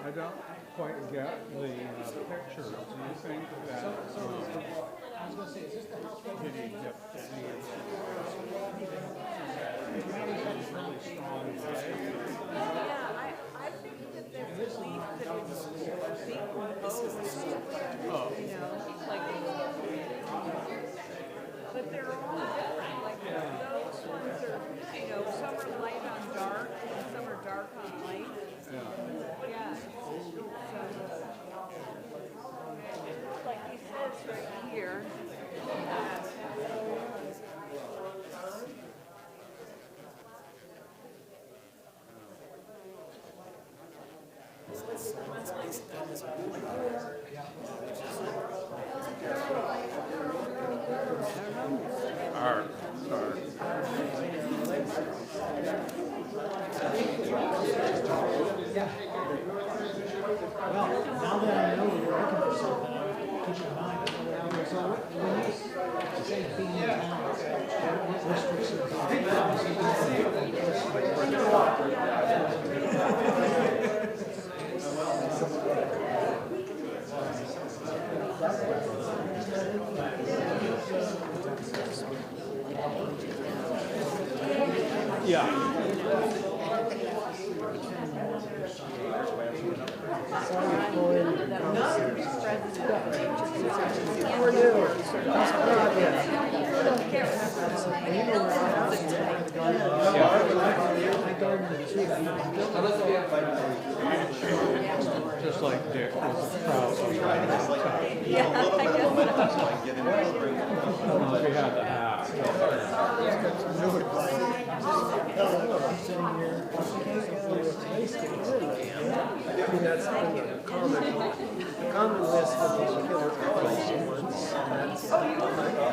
I don't quite get the picture. Do you think that? I was going to say, is this the house right Did he here? get really strong play? Yeah, I think that there's belief that it's Oh. you know, like, but they're all different. Like those ones are, you know, some are light on dark, and some are dark on light. Yeah. Yeah. So, like he says right here. Art. Well, now that I know you're looking for something, I'll keep in mind. So when you say being in town, what restrictions Yeah. Just like Dick was proud of riding on top. Yeah, I guess. We had the hat. I mean, that's a common list of those killer ones.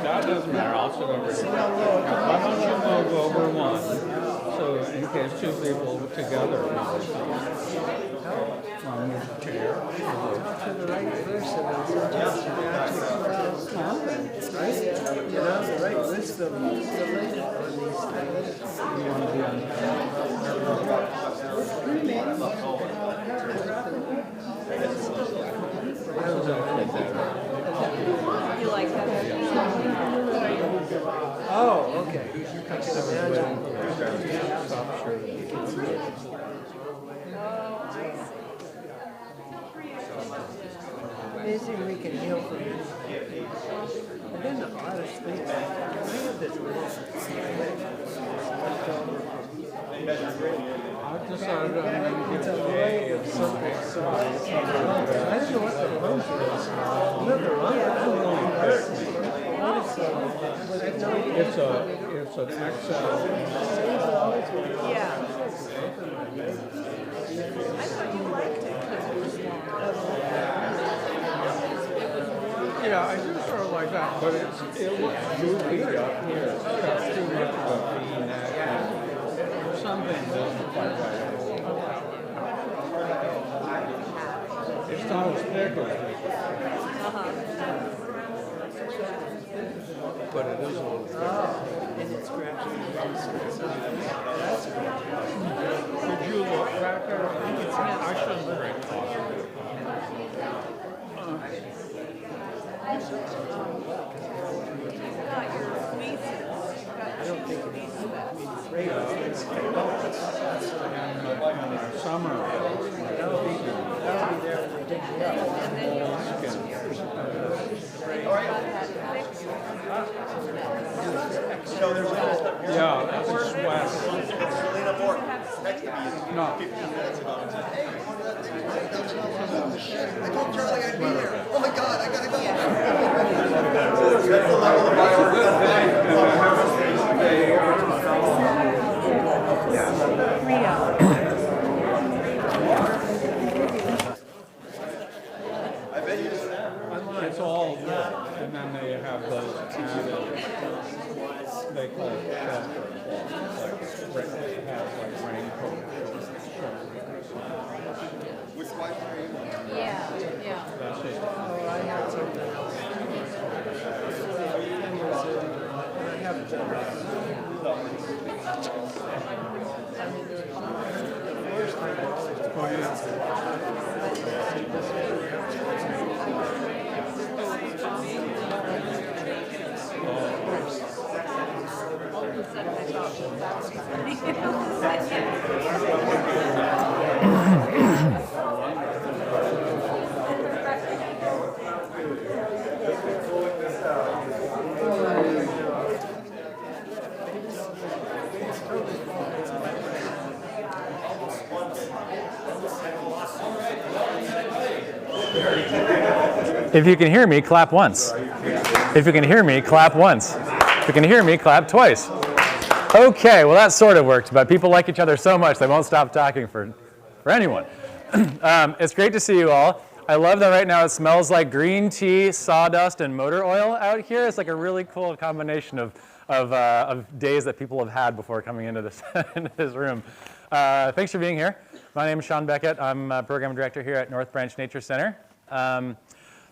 That doesn't matter. I'll sit over here. Why don't you move over one? So in case two people together. One with a chair. To the right person, right? You know, the right list of related on these things. You want to be on You like that? Oh, okay. I can imagine. Amazing we can heal from this. I've been to a lot of states. I have this I've decided I'm going to it's give a it way of something. So I don't know what the rump is. Another rump, that really hurts. It's an XL. Yeah. I thought you liked it because it was long. Yeah, I do sort of like that, but it looks goofy up here. It's got too much of a V-neck. Something doesn't quite right. It's not as thick as this, but it is a little thick. And it's scratching. That's good. Did you look back there? I shouldn't drink coffee. I don't think it is. Summer. That'll be there when they dig it up. Extra Yeah, it's west. No. I told Charlie I'd be there. Oh my God, I gotta go. That's the level of I bet you It's all wood, and then they have those added, they call it shelter. Like, it has like raincoat. which Wi-Fi are you on? Yeah. That's just, Oh, I had something else. I have If you can hear me, clap once. If you can hear me, clap once. If you can hear me, clap twice. Okay, well that sort of worked, but people like each other so much they won't stop talking for anyone. It's great to see you all. I love that right now it smells like green tea, sawdust, and motor oil out here. It's like a really cool combination of days that people have had before coming into this, into this room. Thanks for being here. My name is Sean Beckett. I'm a program director here at North Branch Nature Center.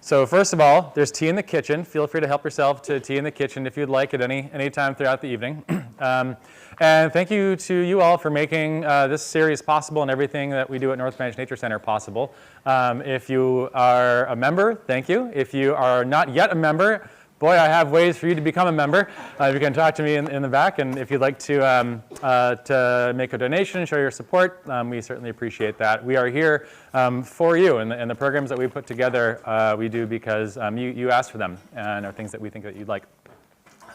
So first of all, there's tea in the kitchen. Feel free to help yourself to tea in the kitchen if you'd like at any time throughout the evening. And thank you to you all for making this series possible and everything that we do at North Branch Nature Center possible. If you are a member, thank you. If you are not yet a member, boy, I have ways for you to become a member. You can talk to me in the back, and if you'd like to make a donation, show your support, we certainly appreciate that. We are here for you, and the programs that we put together, we do because you asked for them and are things that we think that you'd like.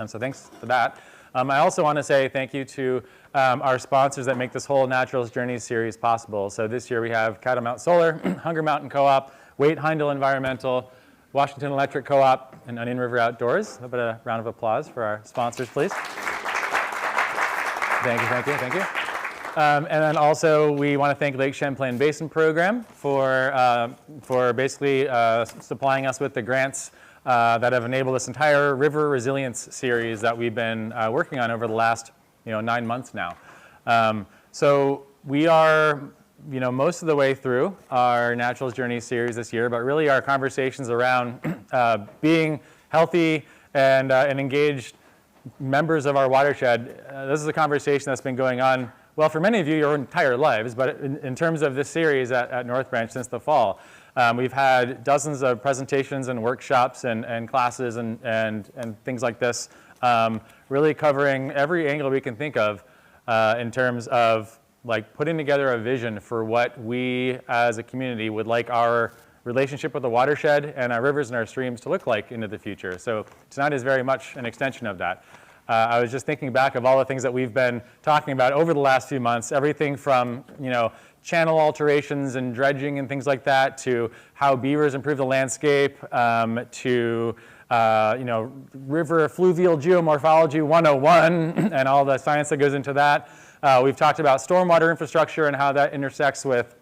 So thanks for that. I also want to say thank you to our sponsors that make this whole Naturalist Journeys series possible. So this year we have Catamount Solar, Hunger Mountain Co-op, Waite Heindel Environmental, Washington Electric Co-op, and Onion River Outdoors. A bit of a round of applause for our sponsors, please. Thank you, thank you, thank you. And then also we want to thank Lake Champlain Basin Program for basically supplying us with the grants that have enabled this entire river resilience series that we've been working on over the last 9 months now. So we are most of the way through our Naturalist Journey series this year, but really our conversations around being healthy and engaged members of our watershed. This is a conversation that's been going on, well, for many of you, your entire lives, but in terms of this series at North Branch since the fall. We've had dozens of presentations and workshops and classes and things like this, really covering every angle we can think of in terms of like putting together a vision for what we as a community would like our relationship with the watershed and our rivers and our streams to look like into the future. So tonight is very much an extension of that. I was just thinking back of all the things that we've been talking about over the last few months, everything from channel alterations and dredging and things like that, to how beavers improve the landscape, to river fluvial geomorphology 101 and all the science that goes into that. We've talked about stormwater infrastructure and how that intersects with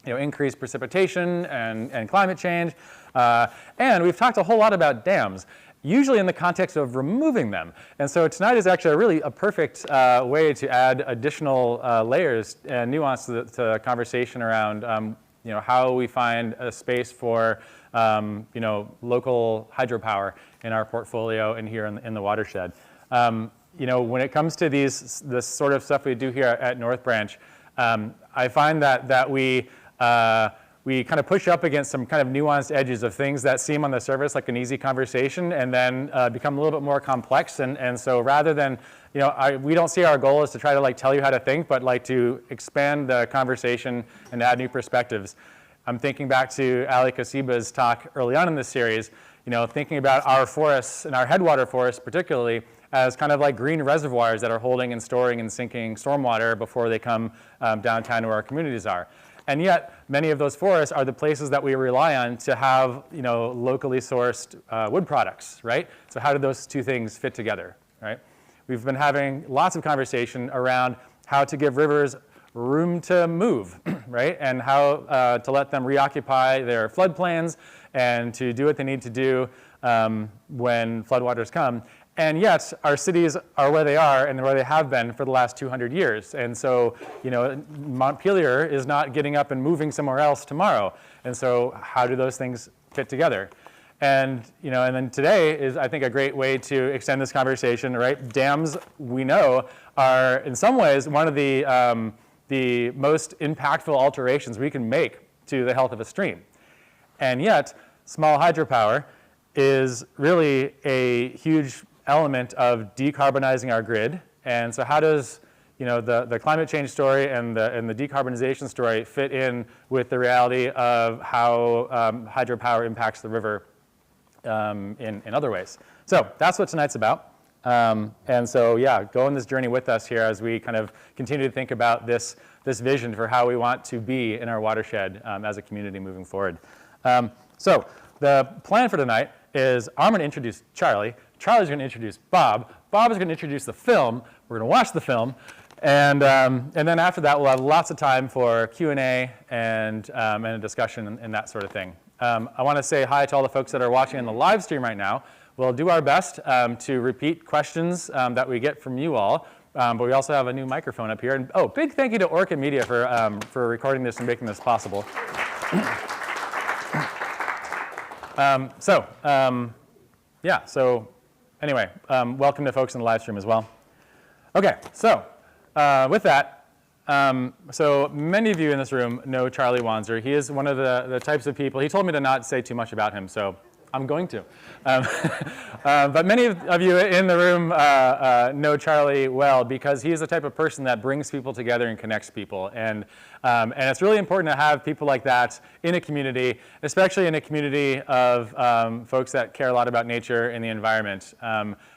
increased precipitation and climate change. And we've talked a whole lot about dams, usually in the context of removing them. And so tonight is actually a perfect way to add additional layers and nuance to the conversation around how we find a space for local hydropower in our portfolio and here in the watershed. When it comes to this sort of stuff we do here at North Branch, I find that we kind of push up against some kind of nuanced edges of things that seem on the surface like an easy conversation and then become a little bit more complex. And so rather than, we don't see our goal as to try to tell you how to think, but to expand the conversation and add new perspectives. I'm thinking back to Ali Kasiba's talk early on in this series, thinking about our forests and our headwater forests particularly as kind of like green reservoirs that are holding and storing and sinking stormwater before they come downtown where our communities are. And yet, many of those forests are the places that we rely on to have, locally sourced wood products, right? So how do those two things fit together, right? We've been having lots of conversation around how to give rivers room to move, right? And how to let them reoccupy their floodplains and to do what they need to do when floodwaters come. And yet, our cities are where they are and where they have been for the last 200 years. And so, Montpelier is not getting up and moving somewhere else tomorrow. And so, how do those things fit together? And, and then today is, I think, a great way to extend this conversation, right? Dams, we know, are in some ways one of the most impactful alterations we can make to the health of a stream. And yet, small hydropower is really a huge element of decarbonizing our grid. And so how does the climate change story and the decarbonization story fit in with the reality of how hydropower impacts the river in other ways? So that's what tonight's about. And so yeah, go on this journey with us here as we kind of continue to think about this vision for how we want to be in our watershed as a community moving forward. So the plan for tonight is I'm going to introduce Charlie. Charlie's going to introduce Bob. Bob is going to introduce the film. We're going to watch the film. And then after that, we'll have lots of time for Q&A and a discussion and that sort of thing. I want to say hi to all the folks that are watching in the live stream right now. We'll do our best to repeat questions that we get from you all. But we also have a new microphone up here. And big thank you to Orchid Media for recording this and making this possible. So anyway, welcome to folks in the live stream as well. Okay, so with that, so many of you in this room know Charlie Wanzer. He is one of the types of people, he told me to not say too much about him, so I'm going to. But many of you in the room know Charlie well because he is the type of person that brings people together and connects people. And it's really important to have people like that in a community, especially in a community of folks that care a lot about nature and the environment.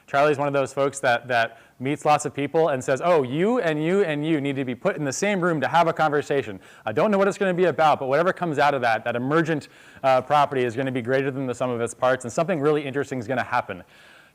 Charlie is one of those folks that meets lots of people and says, oh, you and you and you need to be put in the same room to have a conversation. I don't know what it's going to be about, but whatever comes out of that emergent property is going to be greater than the sum of its parts, and something really interesting is going to happen.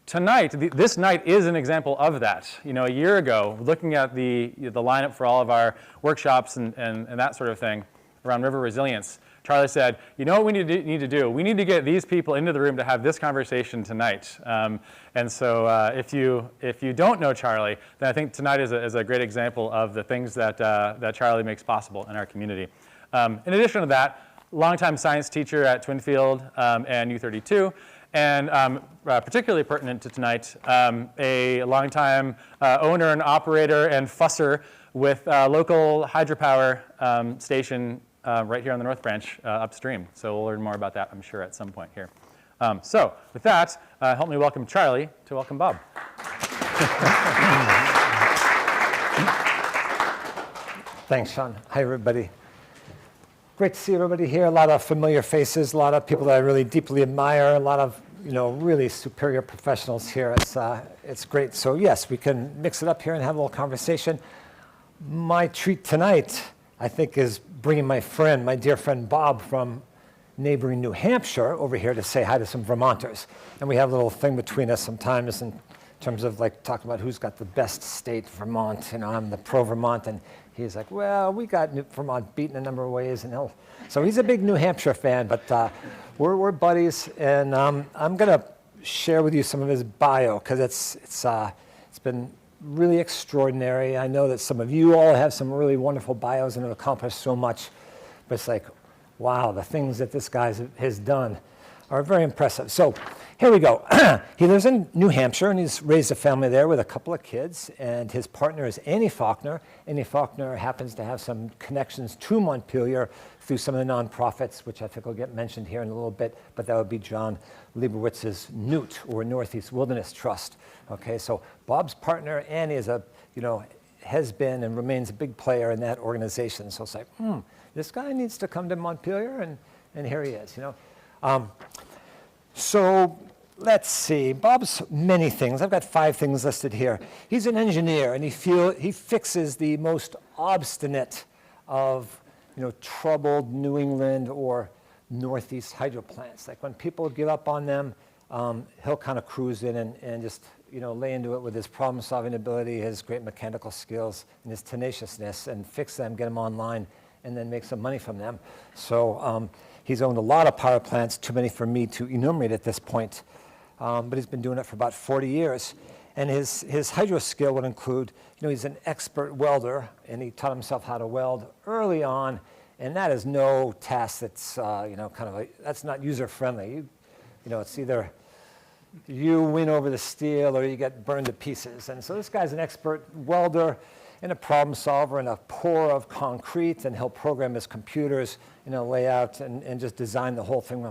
Tonight, this night is an example of that. A year ago, looking at the lineup for all of our workshops and that sort of thing around river resilience, Charlie said, you know what we need to do? We need to get these people into the room to have this conversation tonight. And so if you don't know Charlie, then I think tonight is a great example of the things that Charlie makes possible in our community. In addition to that, longtime science teacher at Twinfield and U32, and particularly pertinent to tonight, a longtime owner and operator and fusser with local hydropower station right here on the North Branch upstream. So we'll learn more about that, I'm sure, at some point here. So with that, help me welcome Charlie to welcome Bob. Thanks, Sean. Hi, everybody. Great to see everybody here. A lot of familiar faces, a lot of people that I really deeply admire, a lot of really superior professionals here. It's great. So yes, we can mix it up here and have a little conversation. My treat tonight, I think, is bringing my dear friend Bob from neighboring New Hampshire over here to say hi to some Vermonters. And we have a little thing between us sometimes in terms of like talking about who's got the best state, Vermont. I'm the pro-Vermont, and he's like, well, we got Vermont beat in a number of ways. So he's a big New Hampshire fan, but we're buddies. And I'm going to share with you some of his bio because it's been really extraordinary. I know that some of you all have some really wonderful bios and have accomplished so much, but it's like, wow, the things that this guy has done are very impressive. So here we go. He lives in New Hampshire, and he's raised a family there with a couple of kids, and his partner is Annie Faulkner. Annie Faulkner happens to have some connections to Montpelier through some of the nonprofits, which I think will get mentioned here in a little bit, but that would be John Leibowitz's NEWT, or Northeast Wilderness Trust. Okay, so Bob's partner, Annie, has been and remains a big player in that organization. So it's like, this guy needs to come to Montpelier, and here he is, So let's see, Bob's many things. I've got 5 things listed here. He's an engineer, and he fixes the most obstinate of, troubled New England or Northeast hydro plants. Like when people give up on them, he'll kind of cruise in and just, lay into it with his problem-solving ability, his great mechanical skills, and his tenaciousness, and fix them, get them online, and then make some money from them. So he's owned a lot of power plants, too many for me to enumerate at this point. But he's been doing it for about 40 years. And his hydro skill would include, he's an expert welder, and he taught himself how to weld early on. And that is no task that's, that's not user-friendly. It's either you win over the steel or you get burned to pieces. And so this guy's an expert welder and a problem solver and a pour of concrete, and he'll program his computers, lay out and just design the whole thing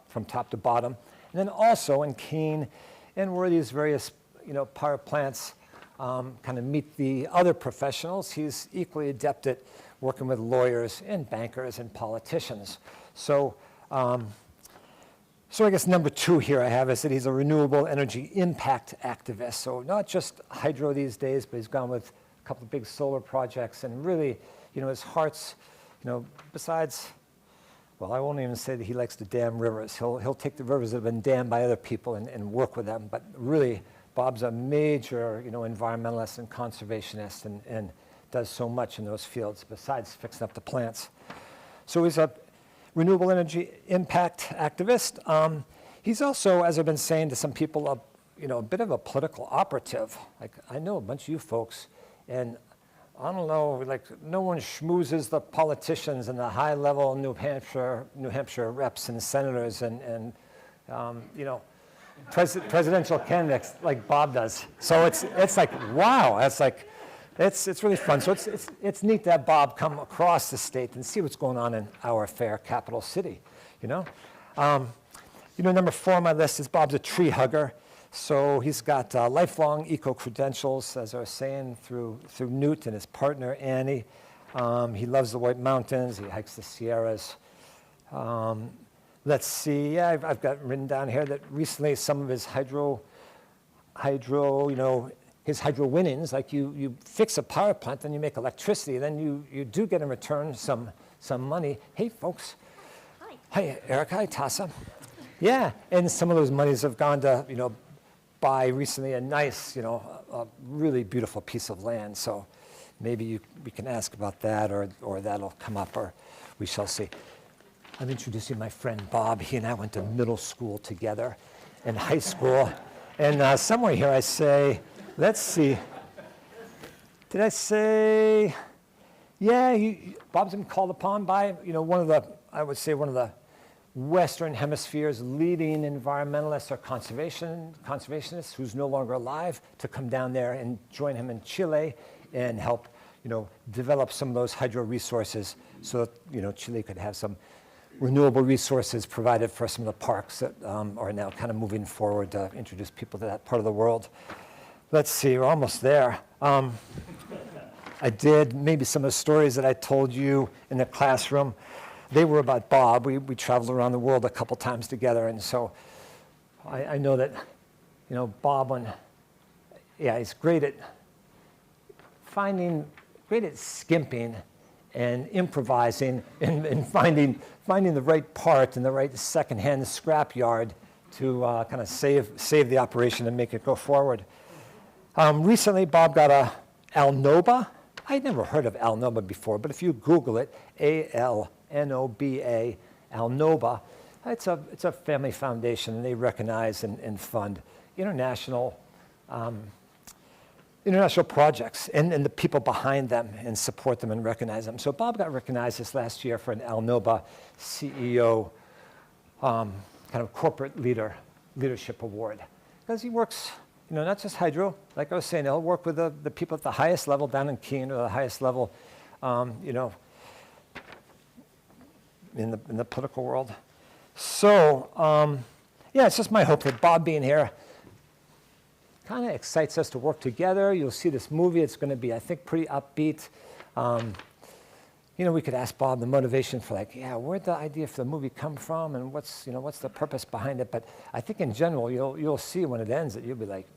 from top to bottom. And then also in Keene and where these various power plants kind of meet the other professionals, he's equally adept at working with lawyers and bankers and politicians. So I guess number 2 here I have is that he's a renewable energy impact activist. So not just hydro these days, but he's gone with a couple of big solar projects, and really, his heart's, besides, well, I won't even say that he likes to dam rivers. He'll take the rivers that have been dammed by other people and work with them. But really, Bob's a major, environmentalist and conservationist, and does so much in those fields besides fixing up the plants. So he's a renewable energy impact activist. He's also, as I've been saying to some people, a bit of a political operative. Like, I know a bunch of you folks, and I don't know, like, no one schmoozes the politicians and the high-level New Hampshire reps and senators and presidential candidates like Bob does. So it's like, wow, it's really fun. So it's neat to have Bob come across the state and see what's going on in our fair capital city, number 4 on my list is Bob's a tree hugger. So he's got lifelong eco-credentials, as I was saying, through Newt and his partner, Annie. He loves the White Mountains. He hikes the Sierras. Let's see. Yeah, I've got written down here that recently some of his hydro, his hydro winnings, like you fix a power plant, then you make electricity, then you do get in return some money. Hey, folks. Hi. Hi, Erica. Hi, Tassa. Yeah, and some of those monies have gone to, buy recently a nice, a really beautiful piece of land. So maybe we can ask about that, or that'll come up, or we shall see. I'm introducing my friend Bob. He and I went to middle school together and high school. And somewhere here I say, let's see. Did I say, yeah, Bob's been called upon by, one of the Western Hemisphere's leading environmentalists or conservationists who's no longer alive, to come down there and join him in Chile and help, develop some of those hydro resources so that, Chile could have some renewable resources provided for some of the parks that are now kind of moving forward to introduce people to that part of the world. Let's see, we're almost there. I did maybe some of the stories that I told you in the classroom. They were about Bob. We traveled around the world a couple times together, and so I know that, Bob, he's great at skimping and improvising and finding the right part and the right secondhand scrapyard to kind of save the operation and make it go forward. Recently, Bob got a Alnoba. I'd never heard of Alnoba before, but if you Google it, ALNOBA, Alnoba, it's a family foundation, and they recognize and fund international projects and the people behind them, and support them and recognize them. So Bob got recognized this last year for an Alnoba CEO kind of corporate leadership award, because he works, not just hydro. Like I was saying, he'll work with the people at the highest level down in Keene, or the highest level, in the political world. So, it's just my hope that Bob being here kind of excites us to work together. You'll see this movie. It's going to be, I think, pretty upbeat. you know, we could ask Bob the motivation for like, yeah, where'd the idea for the movie come from, and what's the purpose behind it? But I think in general, you'll see when it ends that you'll be like,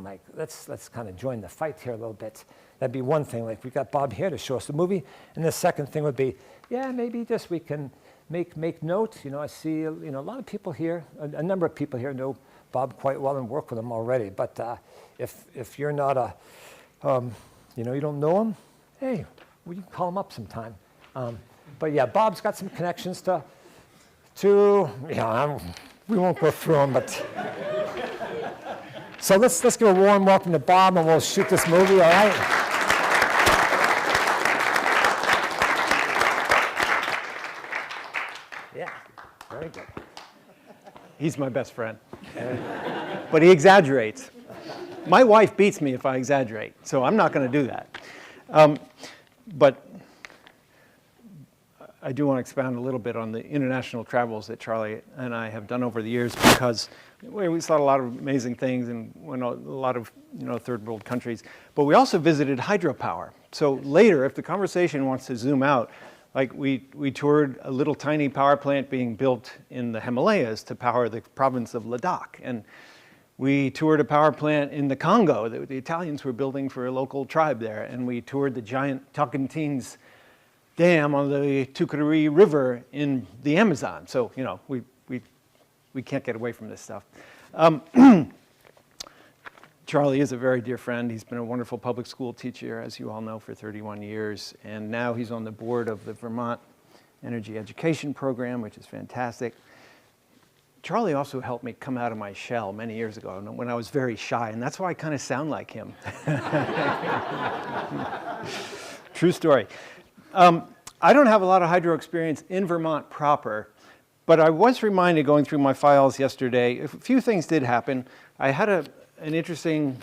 like let's kind of join the fight here a little bit. That'd be one thing. Like we got Bob here to show us the movie, and the second thing would be, yeah, maybe just we can make note. You know, I see a lot of people here, a number of people here know Bob quite well and work with him already. But if you're not you don't know him, hey, we can call him up sometime. But yeah, Bob's got some connections to we won't go through them, but so let's give a warm welcome to Bob, and we'll shoot this movie. All right. Yeah, very good. He's my best friend. But he exaggerates. My wife beats me if I exaggerate, so I'm not going to do that. But I do want to expound a little bit on the international travels that Charlie and I have done over the years, because we saw a lot of amazing things and went a lot of third world countries. But we also visited hydropower. So later, if the conversation wants to zoom out, like we toured a little tiny power plant being built in the Himalayas to power the province of Ladakh. And we toured a power plant in the Congo that the Italians were building for a local tribe there. And we toured the giant Tocantins Dam on the Tucumã River in the Amazon. So, we can't get away from this stuff. Charlie is a very dear friend. He's been a wonderful public school teacher, as you all know, for 31 years. And now he's on the board of the Vermont Energy Education Program, which is fantastic. Charlie also helped me come out of my shell many years ago when I was very shy, and that's why I kind of sound like him. True story. I don't have a lot of hydro experience in Vermont proper, but I was reminded going through my files yesterday, a few things did happen. I had an interesting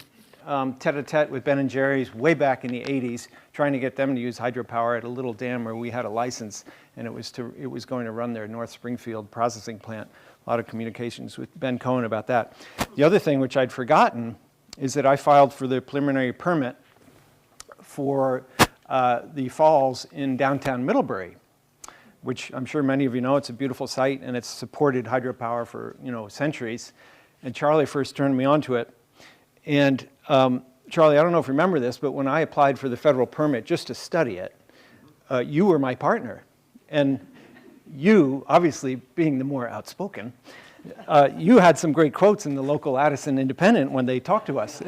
tete-a-tete with Ben and Jerry's way back in the 80s, trying to get them to use hydropower at a little dam where we had a license, and it was going to run their North Springfield processing plant. A lot of communications with Ben Cohen about that. The other thing, which I'd forgotten, is that I filed for the preliminary permit for the falls in downtown Middlebury, which I'm sure many of you know. It's a beautiful site, and it's supported hydropower for centuries. And Charlie first turned me onto it. And Charlie, I don't know if you remember this, but when I applied for the federal permit just to study it, you were my partner. And you, obviously being the more outspoken, you had some great quotes in the local Addison Independent when they talked to us.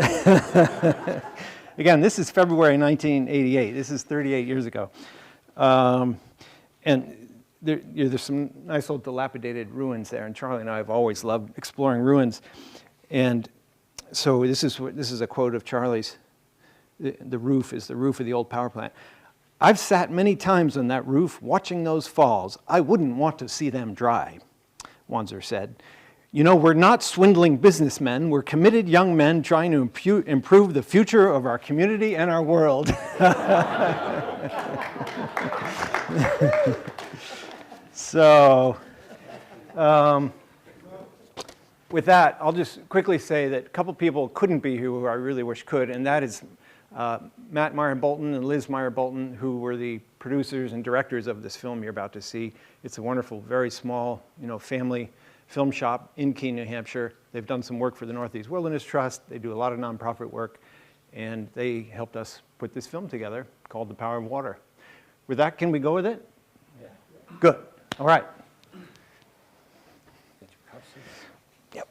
Again, this is February 1988. This is 38 years ago. And there's some nice old dilapidated ruins there, and Charlie and I have always loved exploring ruins. And so this is a quote of Charlie's. The roof is the roof of the old power plant. "I've sat many times on that roof watching those falls. I wouldn't want to see them dry," Wanzer said. "We're not swindling businessmen. We're committed young men trying to improve the future of our community and our world." So, with that, I'll just quickly say that a couple people couldn't be here who I really wish could, and that is Matt Meyer-Bolton and Liz Meyer-Bolton, who were the producers and directors of this film you're about to see. It's a wonderful, very small, family film shop in Keene, New Hampshire. They've done some work for the Northeast Wilderness Trust. They do a lot of nonprofit work, and they helped us put this film together called The Power of Water. With that, can we go with it? Yeah. Good. All right. Yep.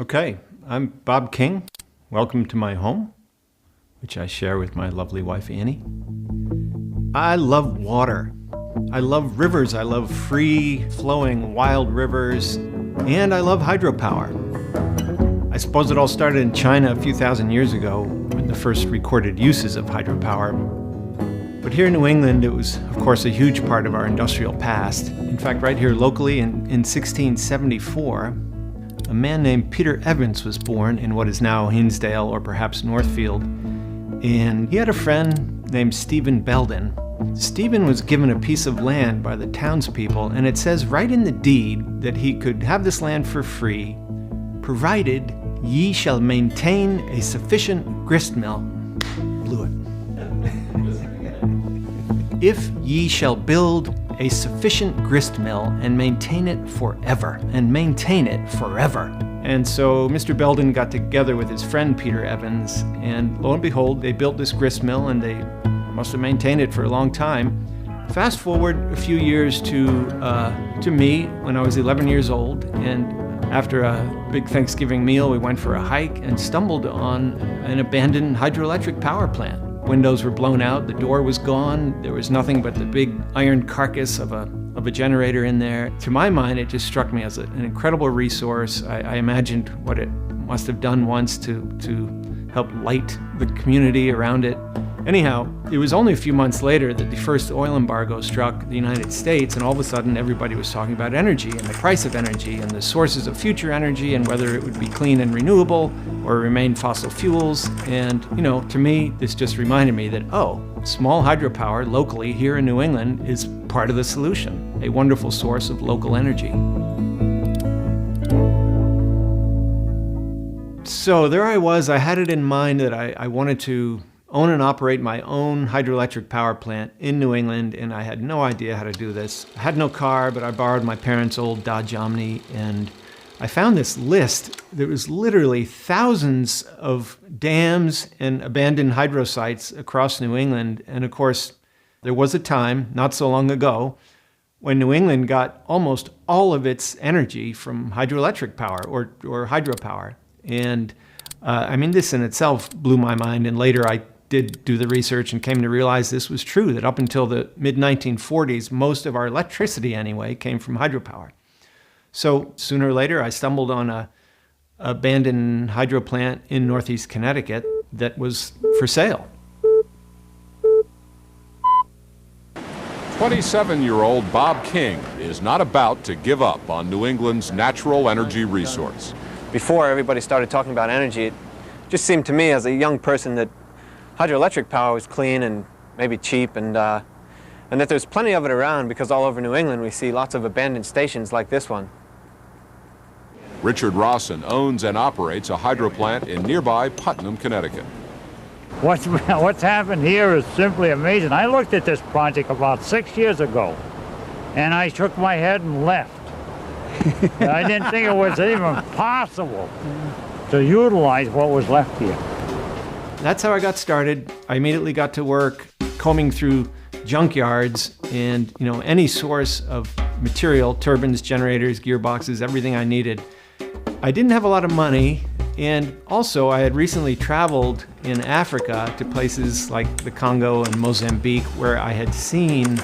Okay, I'm Bob King. Welcome to my home. which I share with my lovely wife, Annie. I love water. I love rivers. I love free-flowing wild rivers. And I love hydropower. I suppose it all started in China a few thousand years ago when the first recorded uses of hydropower. But here in New England, it was, of course, a huge part of our industrial past. In fact, right here locally in 1674, a man named Peter Evans was born in what is now Hinsdale or perhaps Northfield. And he had a friend named Stephen Belden. Stephen was given a piece of land by the townspeople, and it says right in the deed that he could have this land for free, provided ye shall maintain a sufficient grist mill. Blew it. If ye shall build a sufficient grist mill and maintain it forever, and maintain it forever. And so Mr. Belden got together with his friend Peter Evans, and lo and behold, they built this grist mill, and they must have maintained it for a long time. Fast forward a few years to me when I was 11 years old, and after a big Thanksgiving meal, we went for a hike and stumbled on an abandoned hydroelectric power plant. Windows were blown out, the door was gone, there was nothing but the big iron carcass of a generator in there. To my mind, it just struck me as an incredible resource. I imagined what it must have done once to help light the community around it. Anyhow, it was only a few months later that the first oil embargo struck the United States, and all of a sudden everybody was talking about energy and the price of energy and the sources of future energy and whether it would be clean and renewable or remain fossil fuels. And, to me, this just reminded me that, small hydropower locally here in New England is part of the solution, a wonderful source of local energy. So there I was. I had it in mind that I wanted to own and operate my own hydroelectric power plant in New England, and I had no idea how to do this. I had no car, but I borrowed my parents' old Dodge Omni, and I found this list. There was literally thousands of dams and abandoned hydro sites across New England, and of course, there was a time, not so long ago, when New England got almost all of its energy from hydroelectric power or hydropower. And this in itself blew my mind, and later I did do the research and came to realize this was true, that up until the mid-1940s, most of our electricity anyway came from hydropower. So sooner or later, I stumbled on a abandoned hydro plant in Northeast Connecticut that was for sale. 27-year-old Bob King is not about to give up on New England's natural energy resource. Before everybody started talking about energy, it just seemed to me as a young person that hydroelectric power was clean and maybe cheap, and that there's plenty of it around because all over New England we see lots of abandoned stations like this one. Richard Rawson owns and operates a hydro plant in nearby Putnam, Connecticut. What's happened here is simply amazing. I looked at this project about 6 years ago, and I shook my head and left. I didn't think it was even possible to utilize what was left here. That's how I got started. I immediately got to work combing through junkyards and, any source of material, turbines, generators, gearboxes, everything I needed. I didn't have a lot of money, and also I had recently traveled in Africa to places like the Congo and Mozambique, where I had seen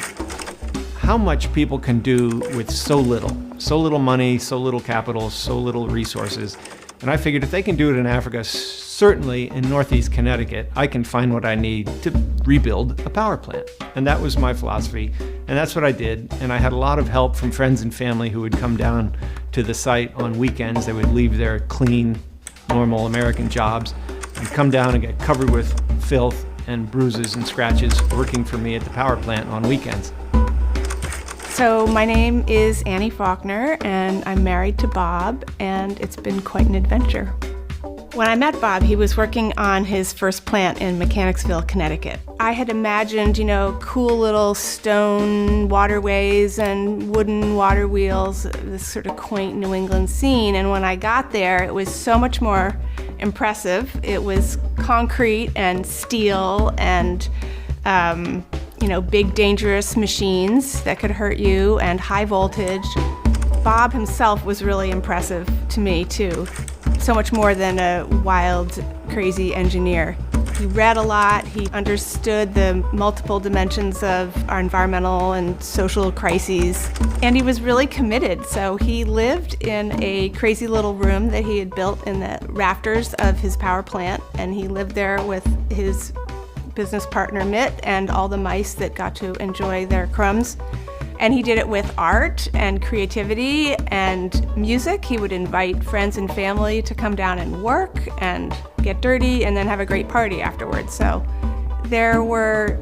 how much people can do with so little money, so little capital, so little resources. And I figured if they can do it in Africa, certainly in Northeast Connecticut, I can find what I need to rebuild a power plant. And that was my philosophy. And that's what I did. And I had a lot of help from friends and family who would come down to the site on weekends. They would leave their clean, normal American jobs and come down and get covered with filth and bruises and scratches working for me at the power plant on weekends. So my name is Annie Faulkner, and I'm married to Bob, and it's been quite an adventure. When I met Bob, he was working on his first plant in Mechanicsville, Connecticut. I had imagined, cool little stone waterways and wooden water wheels, this sort of quaint New England scene, and when I got there, it was so much more impressive. It was concrete and steel and big dangerous machines that could hurt you and high voltage. Bob himself was really impressive to me too. So much more than a wild, crazy engineer. He read a lot. He understood the multiple dimensions of our environmental and social crises. And he was really committed. So he lived in a crazy little room that he had built in the rafters of his power plant. And he lived there with his business partner Mitt and all the mice that got to enjoy their crumbs. And he did it with art and creativity and music. He would invite friends and family to come down and work and get dirty and then have a great party afterwards. So there were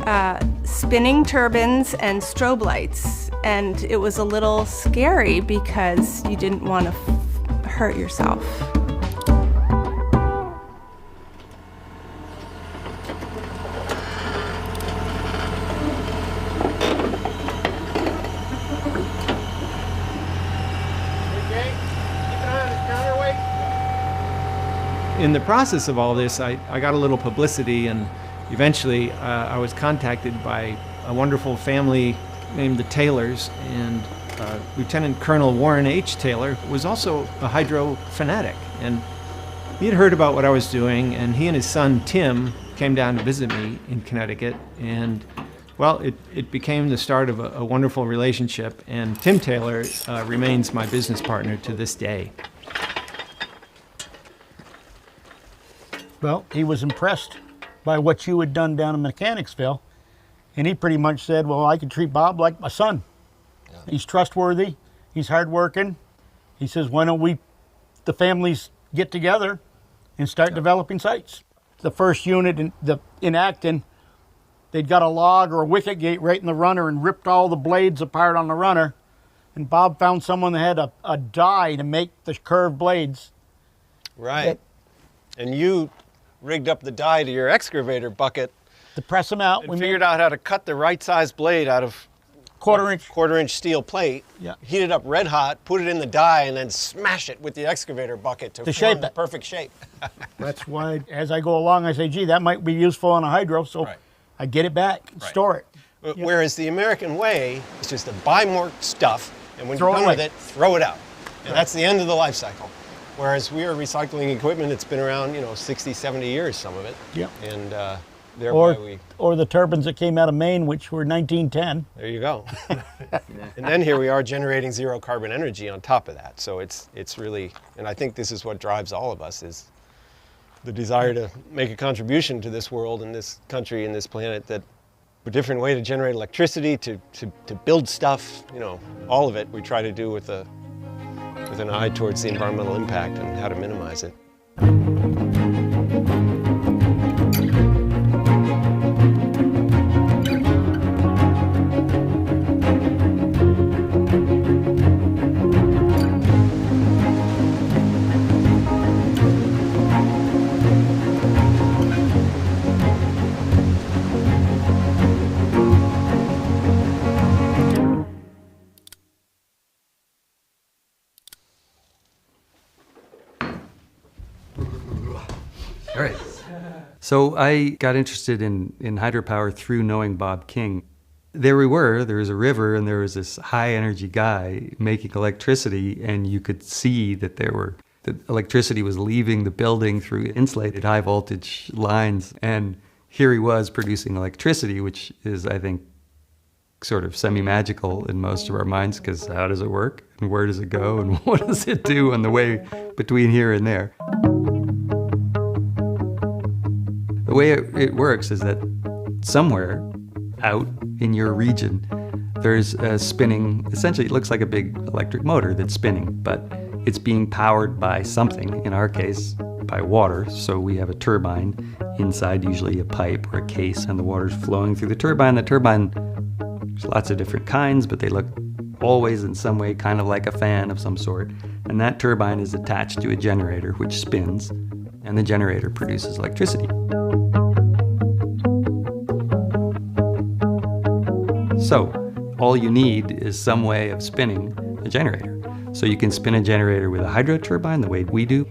spinning turbines and strobe lights, and it was a little scary because you didn't want to hurt yourself. In the process of all this, I got a little publicity, and eventually I was contacted by a wonderful family named the Taylors, and Lieutenant Colonel Warren H. Taylor was also a hydro fanatic, and he had heard about what I was doing, and he and his son Tim came down to visit me in Connecticut, and well, it became the start of a wonderful relationship, and Tim Taylor remains my business partner to this day. Well, he was impressed by what you had done down in Mechanicsville, and he pretty much said, well, I could treat Bob like my son. Yeah. He's trustworthy, he's hardworking. He says, why don't we, the families, get together and start developing sites? The first unit in Acton, they'd got a log or a wicket gate right in the runner and ripped all the blades apart on the runner, and Bob found someone that had a die to make the curved blades. Right. And you rigged up the die to your excavator bucket to press them out. We figured out how to cut the right size blade out of quarter-inch steel plate, heat it up red hot, put it in the die, and then smash it with the excavator bucket to form the perfect shape. That's why, as I go along, I say, gee, that might be useful on a hydro, so I get it back and store it. Whereas the American way is just to buy more stuff, and when you're done with it, throw it out. And that's the end of the life cycle. Whereas we are recycling equipment that's been around, 60, 70 years, some of it. Yeah. And thereby or the turbines that came out of Maine, which were 1910. There you go. And then here we are generating zero carbon energy on top of that. So it's really, and I think this is what drives all of us, is the desire to make a contribution to this world and this country and this planet, that a different way to generate electricity, to build stuff, all of it we try to do with an eye towards the environmental impact and how to minimize it. All right. So I got interested in hydropower through knowing Bob King. There was a river, and there was this high energy guy making electricity, and you could see that the electricity was leaving the building through insulated high voltage lines, and here he was producing electricity, which is, I think, sort of semi-magical in most of our minds, because how does it work, and where does it go, and what does it do on the way between here and there? The way it works is that somewhere out in your region, there's a spinning, essentially it looks like a big electric motor that's spinning, but it's being powered by something, in our case, by water. So we have a turbine inside, usually a pipe or a case, and the water's flowing through the turbine. The turbine, there's lots of different kinds, but they look always in some way kind of like a fan of some sort. And that turbine is attached to a generator which spins, and the generator produces electricity. So all you need is some way of spinning a generator. So you can spin a generator with a hydro turbine the way we do.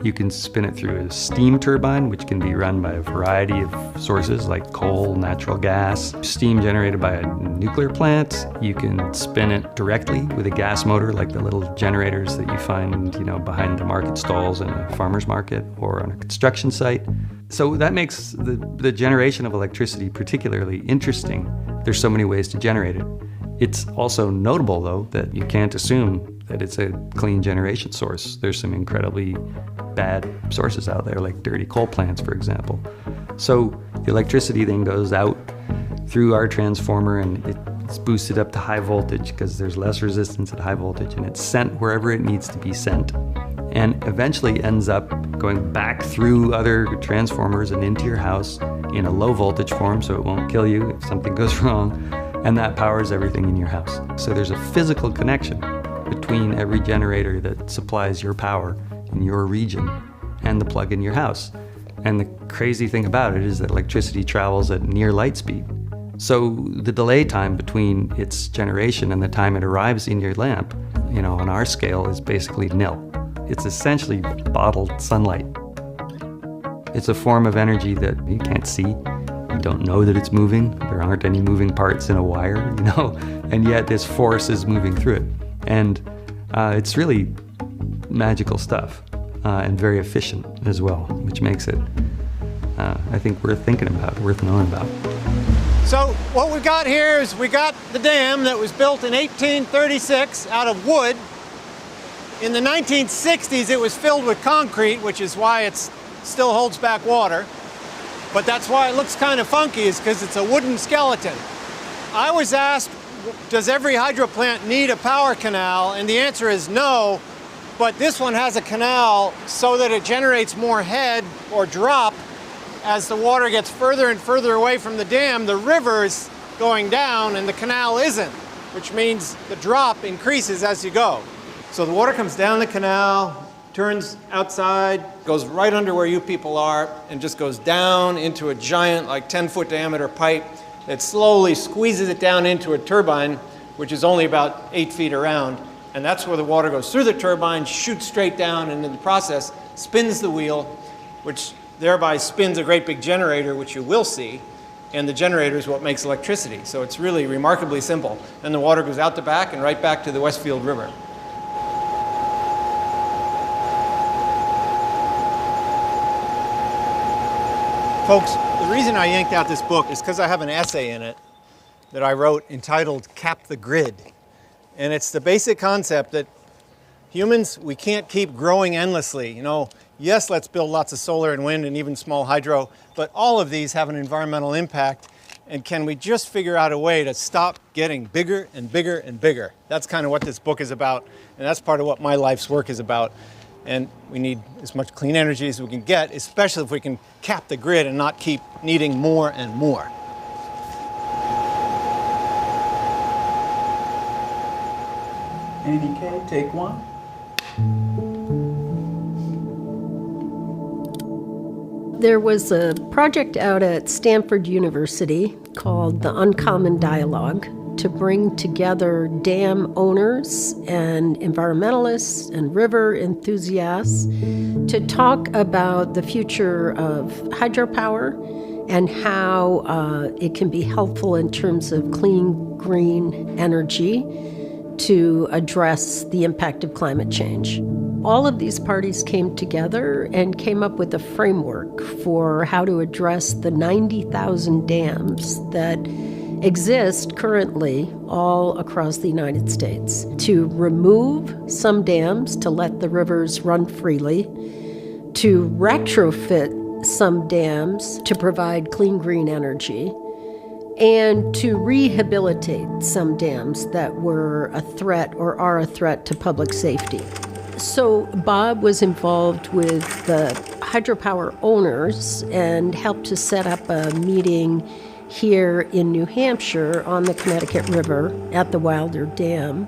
You can spin it through a steam turbine, which can be run by a variety of sources like coal, natural gas, steam generated by a nuclear plant. You can spin it directly with a gas motor, like the little generators that you find, behind the market stalls in a farmer's market or on a construction site. So that makes the generation of electricity particularly interesting. There's so many ways to generate it. It's also notable, though, that you can't assume that it's a clean generation source. There's some incredibly bad sources out there, like dirty coal plants, for example. So the electricity then goes out through our transformer, and it's boosted up to high voltage because there's less resistance at high voltage, and it's sent wherever it needs to be sent, and eventually ends up going back through other transformers and into your house in a low voltage form, so it won't kill you if something goes wrong, and that powers everything in your house. So there's a physical connection between every generator that supplies your power in your region and the plug in your house. And the crazy thing about it is that electricity travels at near light speed. So the delay time between its generation and the time it arrives in your lamp, on our scale, is basically nil. It's essentially bottled sunlight. It's a form of energy that you can't see. You don't know that it's moving. There aren't any moving parts in a wire, and yet this force is moving through it. And it's really magical stuff, and very efficient as well, which makes it, I think, worth thinking about, worth knowing about. So what we've got here is we got the dam that was built in 1836 out of wood. In the 1960s, it was filled with concrete, which is why it still holds back water. But that's why it looks kind of funky, is because it's a wooden skeleton. I was asked, does every hydro plant need a power canal? And the answer is no, but this one has a canal so that it generates more head or drop as the water gets further and further away from the dam. The river is going down and the canal isn't, which means the drop increases as you go. So the water comes down the canal, turns outside, goes right under where you people are, and just goes down into a giant, 10-foot diameter pipe that slowly squeezes it down into a turbine, which is only about 8 feet around. And that's where the water goes through the turbine, shoots straight down, and in the process spins the wheel, which thereby spins a great big generator, which you will see. And the generator is what makes electricity. So it's really remarkably simple. And the water goes out the back and right back to the Westfield River. Folks, the reason I yanked out this book is because I have an essay in it that I wrote entitled Cap the Grid. And it's the basic concept that humans, we can't keep growing endlessly. Yes, let's build lots of solar and wind and even small hydro, but all of these have an environmental impact. And can we just figure out a way to stop getting bigger and bigger and bigger? That's kind of what this book is about. And that's part of what my life's work is about. And we need as much clean energy as we can get, especially if we can cap the grid and not keep needing more and more. Andy K, take one. There was a project out at Stanford University called the Uncommon Dialogue to bring together dam owners and environmentalists and river enthusiasts to talk about the future of hydropower and how it can be helpful in terms of clean, green energy to address the impact of climate change. All of these parties came together and came up with a framework for how to address the 90,000 dams that exist currently all across the United States, to remove some dams to let the rivers run freely, to retrofit some dams to provide clean, green energy, and to rehabilitate some dams that were a threat or are a threat to public safety. So Bob was involved with the hydropower owners and helped to set up a meeting here in New Hampshire on the Connecticut River at the Wilder Dam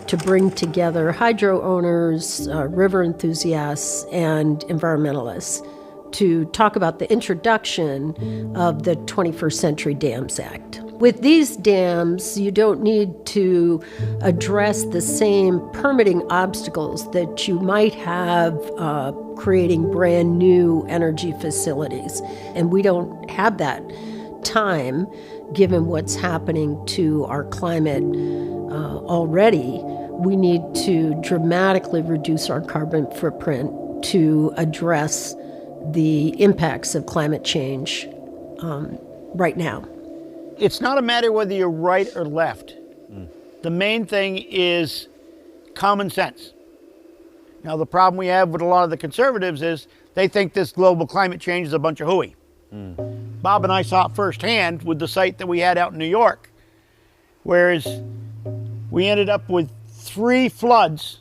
to bring together hydro owners, river enthusiasts, and environmentalists to talk about the introduction of the 21st Century Dams Act. With these dams, you don't need to address the same permitting obstacles that you might have creating brand new energy facilities. And we don't have that time, given what's happening to our climate already. We need to dramatically reduce our carbon footprint to address the impacts of climate change right now. It's not a matter whether you're right or left. The main thing is common sense. Now, the problem we have with a lot of the conservatives is they think this global climate change is a bunch of hooey. Bob and I saw it firsthand with the site that we had out in New York, whereas we ended up with 3 floods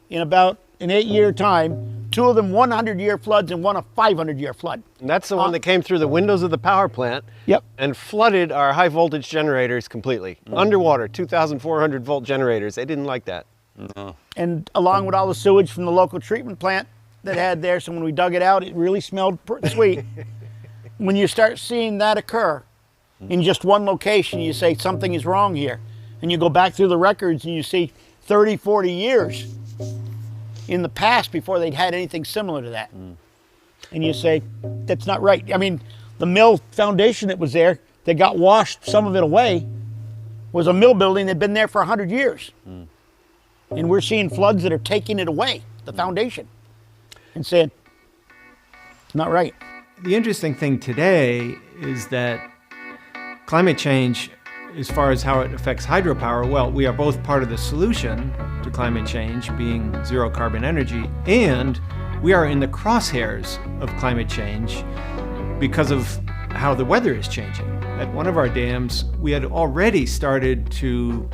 in about an 8-year time, 2 of them 100-year floods and one a 500-year flood. And that's the one that came through the windows of the power plant and flooded our high voltage generators completely. Underwater, 2,400 volt generators. They didn't like that. No. And along with all the sewage from the local treatment plant that had there, so when we dug it out, it really smelled pretty sweet. When you start seeing that occur in just one location, you say something is wrong here. And you go back through the records and you see 30, 40 years in the past before they'd had anything similar to that. And you say, that's not right. I mean, the mill foundation that was there, that got washed, some of it away, was a mill building that had been there for 100 years. And we're seeing floods that are taking it away, the foundation, and saying, it's not right. The interesting thing today is that climate change, as far as how it affects hydropower, well, we are both part of the solution to climate change, being zero carbon energy, and we are in the crosshairs of climate change because of how the weather is changing. At one of our dams, we had already started to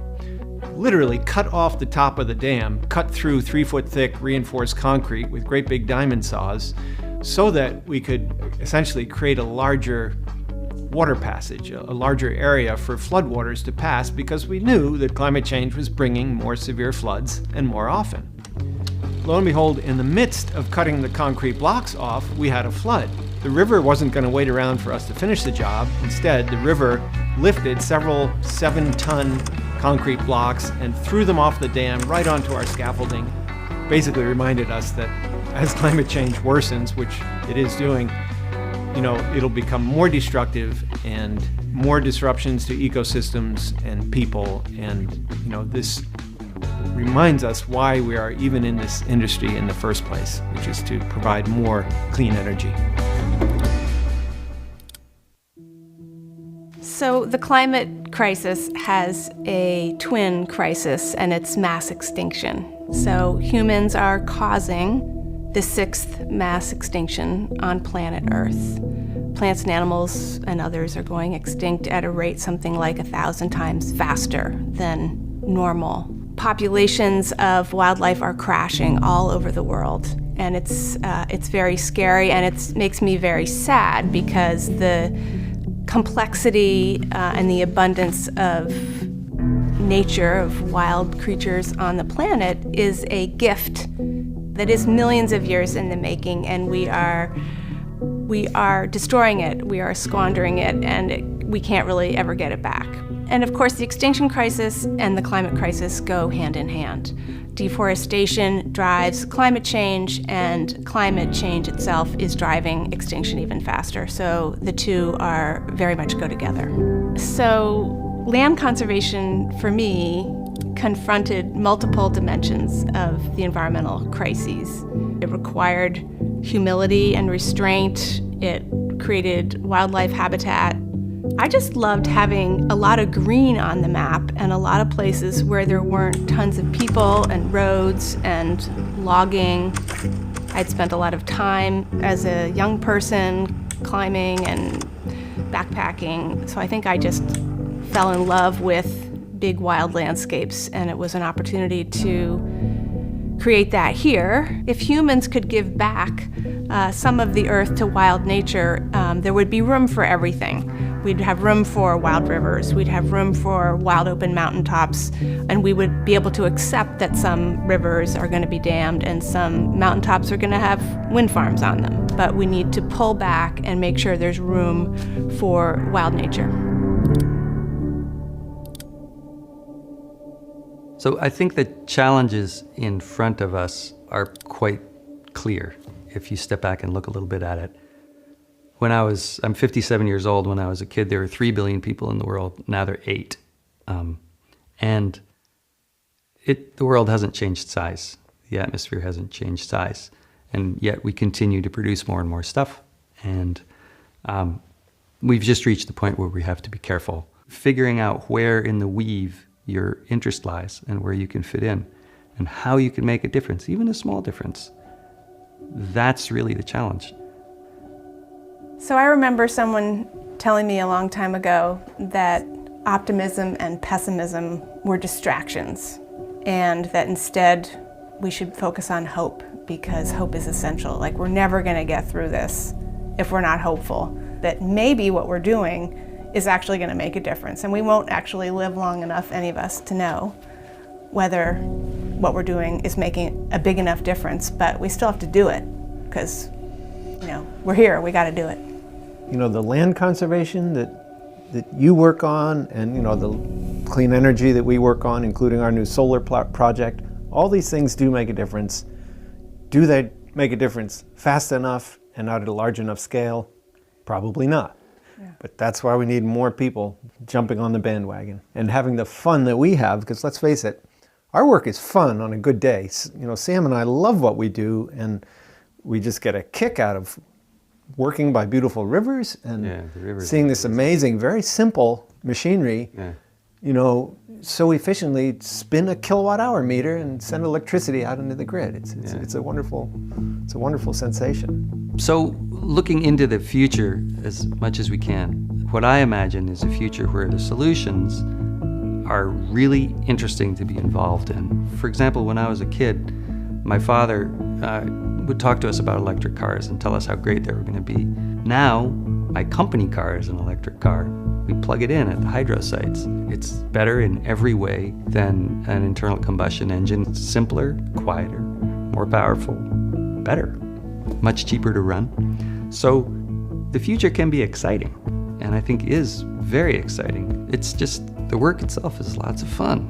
literally cut off the top of the dam, cut through 3-foot thick reinforced concrete with great big diamond saws, so that we could essentially create a larger water passage, a larger area for floodwaters to pass, because we knew that climate change was bringing more severe floods and more often. Lo and behold, in the midst of cutting the concrete blocks off, we had a flood. The river wasn't going to wait around for us to finish the job. Instead, the river lifted several 7-ton concrete blocks and threw them off the dam right onto our scaffolding. Basically reminded us that as climate change worsens, which it is doing, it'll become more destructive and more disruptions to ecosystems and people. And, this reminds us why we are even in this industry in the first place, which is to provide more clean energy. So the climate crisis has a twin crisis, and it's mass extinction. So humans are causing the 6th mass extinction on planet Earth. Plants and animals and others are going extinct at a rate something like 1,000 times faster than normal. Populations of wildlife are crashing all over the world, and it's very scary, and it makes me very sad because the complexity and the abundance of nature, of wild creatures on the planet, is a gift that is millions of years in the making, and we are destroying it, we are squandering it, and we can't really ever get it back. And of course, the extinction crisis and the climate crisis go hand in hand. Deforestation drives climate change, and climate change itself is driving extinction even faster. So the two are very much go together. So land conservation, for me, confronted multiple dimensions of the environmental crises. It required humility and restraint. It created wildlife habitat. I just loved having a lot of green on the map and a lot of places where there weren't tons of people and roads and logging. I'd spent a lot of time as a young person climbing and backpacking, so I think I just fell in love with big wild landscapes, and it was an opportunity to create that here. If humans could give back some of the earth to wild nature, there would be room for everything. We'd have room for wild rivers, we'd have room for wild open mountaintops, and we would be able to accept that some rivers are going to be dammed and some mountaintops are going to have wind farms on them. But we need to pull back and make sure there's room for wild nature. So I think the challenges in front of us are quite clear if you step back and look a little bit at it. I'm 57 years old. When I was a kid, there were 3 billion people in the world. Now there are 8. And the world hasn't changed size. The atmosphere hasn't changed size. And yet we continue to produce more and more stuff. And we've just reached the point where we have to be careful. Figuring out where in the weave your interest lies and where you can fit in and how you can make a difference, even a small difference. That's really the challenge. So I remember someone telling me a long time ago that optimism and pessimism were distractions, and that instead we should focus on hope, because hope is essential. Like, we're never going to get through this if we're not hopeful. That maybe what we're doing is actually going to make a difference, and we won't actually live long enough, any of us, to know whether what we're doing is making a big enough difference, but we still have to do it, because, we're here, we got to do it. The land conservation that you work on, and the clean energy that we work on, including our new solar project, all these things do make a difference. Do they make a difference fast enough and not at a large enough scale? Probably not. Yeah. But that's why we need more people jumping on the bandwagon and having the fun that we have, because let's face it, our work is fun on a good day. Sam and I love what we do, and we just get a kick out of working by beautiful rivers and seeing this amazing, very simple machinery, so efficiently spin a kilowatt-hour meter and send electricity out into the grid. It's a wonderful sensation. So looking into the future as much as we can, what I imagine is a future where the solutions are really interesting to be involved in. For example, when I was a kid, my father would talk to us about electric cars and tell us how great they were going to be. Now, my company car is an electric car. We plug it in at the hydro sites. It's better in every way than an internal combustion engine. It's simpler, quieter, more powerful, better, much cheaper to run. So the future can be exciting, and I think is very exciting. It's just the work itself is lots of fun.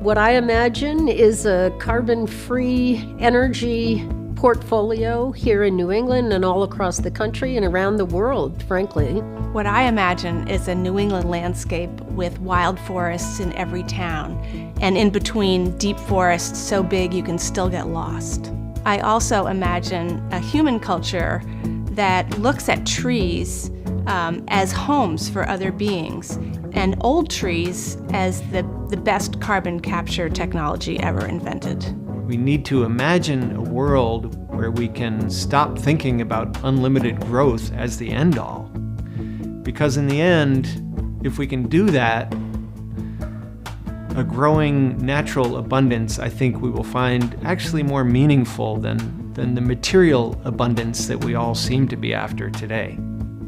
What I imagine is a carbon-free energy portfolio here in New England and all across the country and around the world, frankly. What I imagine is a New England landscape with wild forests in every town, and in between deep forests so big you can still get lost. I also imagine a human culture that looks at trees as homes for other beings, and old trees as the best carbon capture technology ever invented. We need to imagine a world where we can stop thinking about unlimited growth as the end-all. Because in the end, if we can do that, a growing natural abundance, I think we will find actually more meaningful than the material abundance that we all seem to be after today.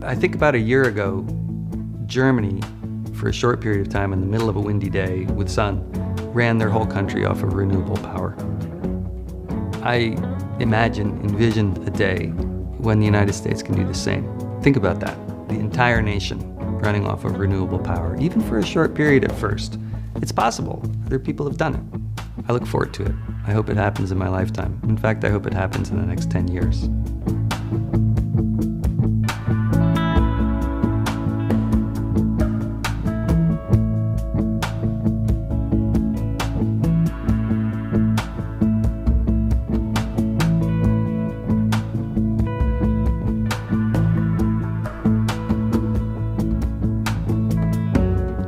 I think about a year ago, Germany, for a short period of time in the middle of a windy day with sun, ran their whole country off of renewable power. I envision a day when the United States can do the same. Think about that. The entire nation running off of renewable power, even for a short period at first. It's possible. Other people have done it. I look forward to it. I hope it happens in my lifetime. In fact, I hope it happens in the next 10 years.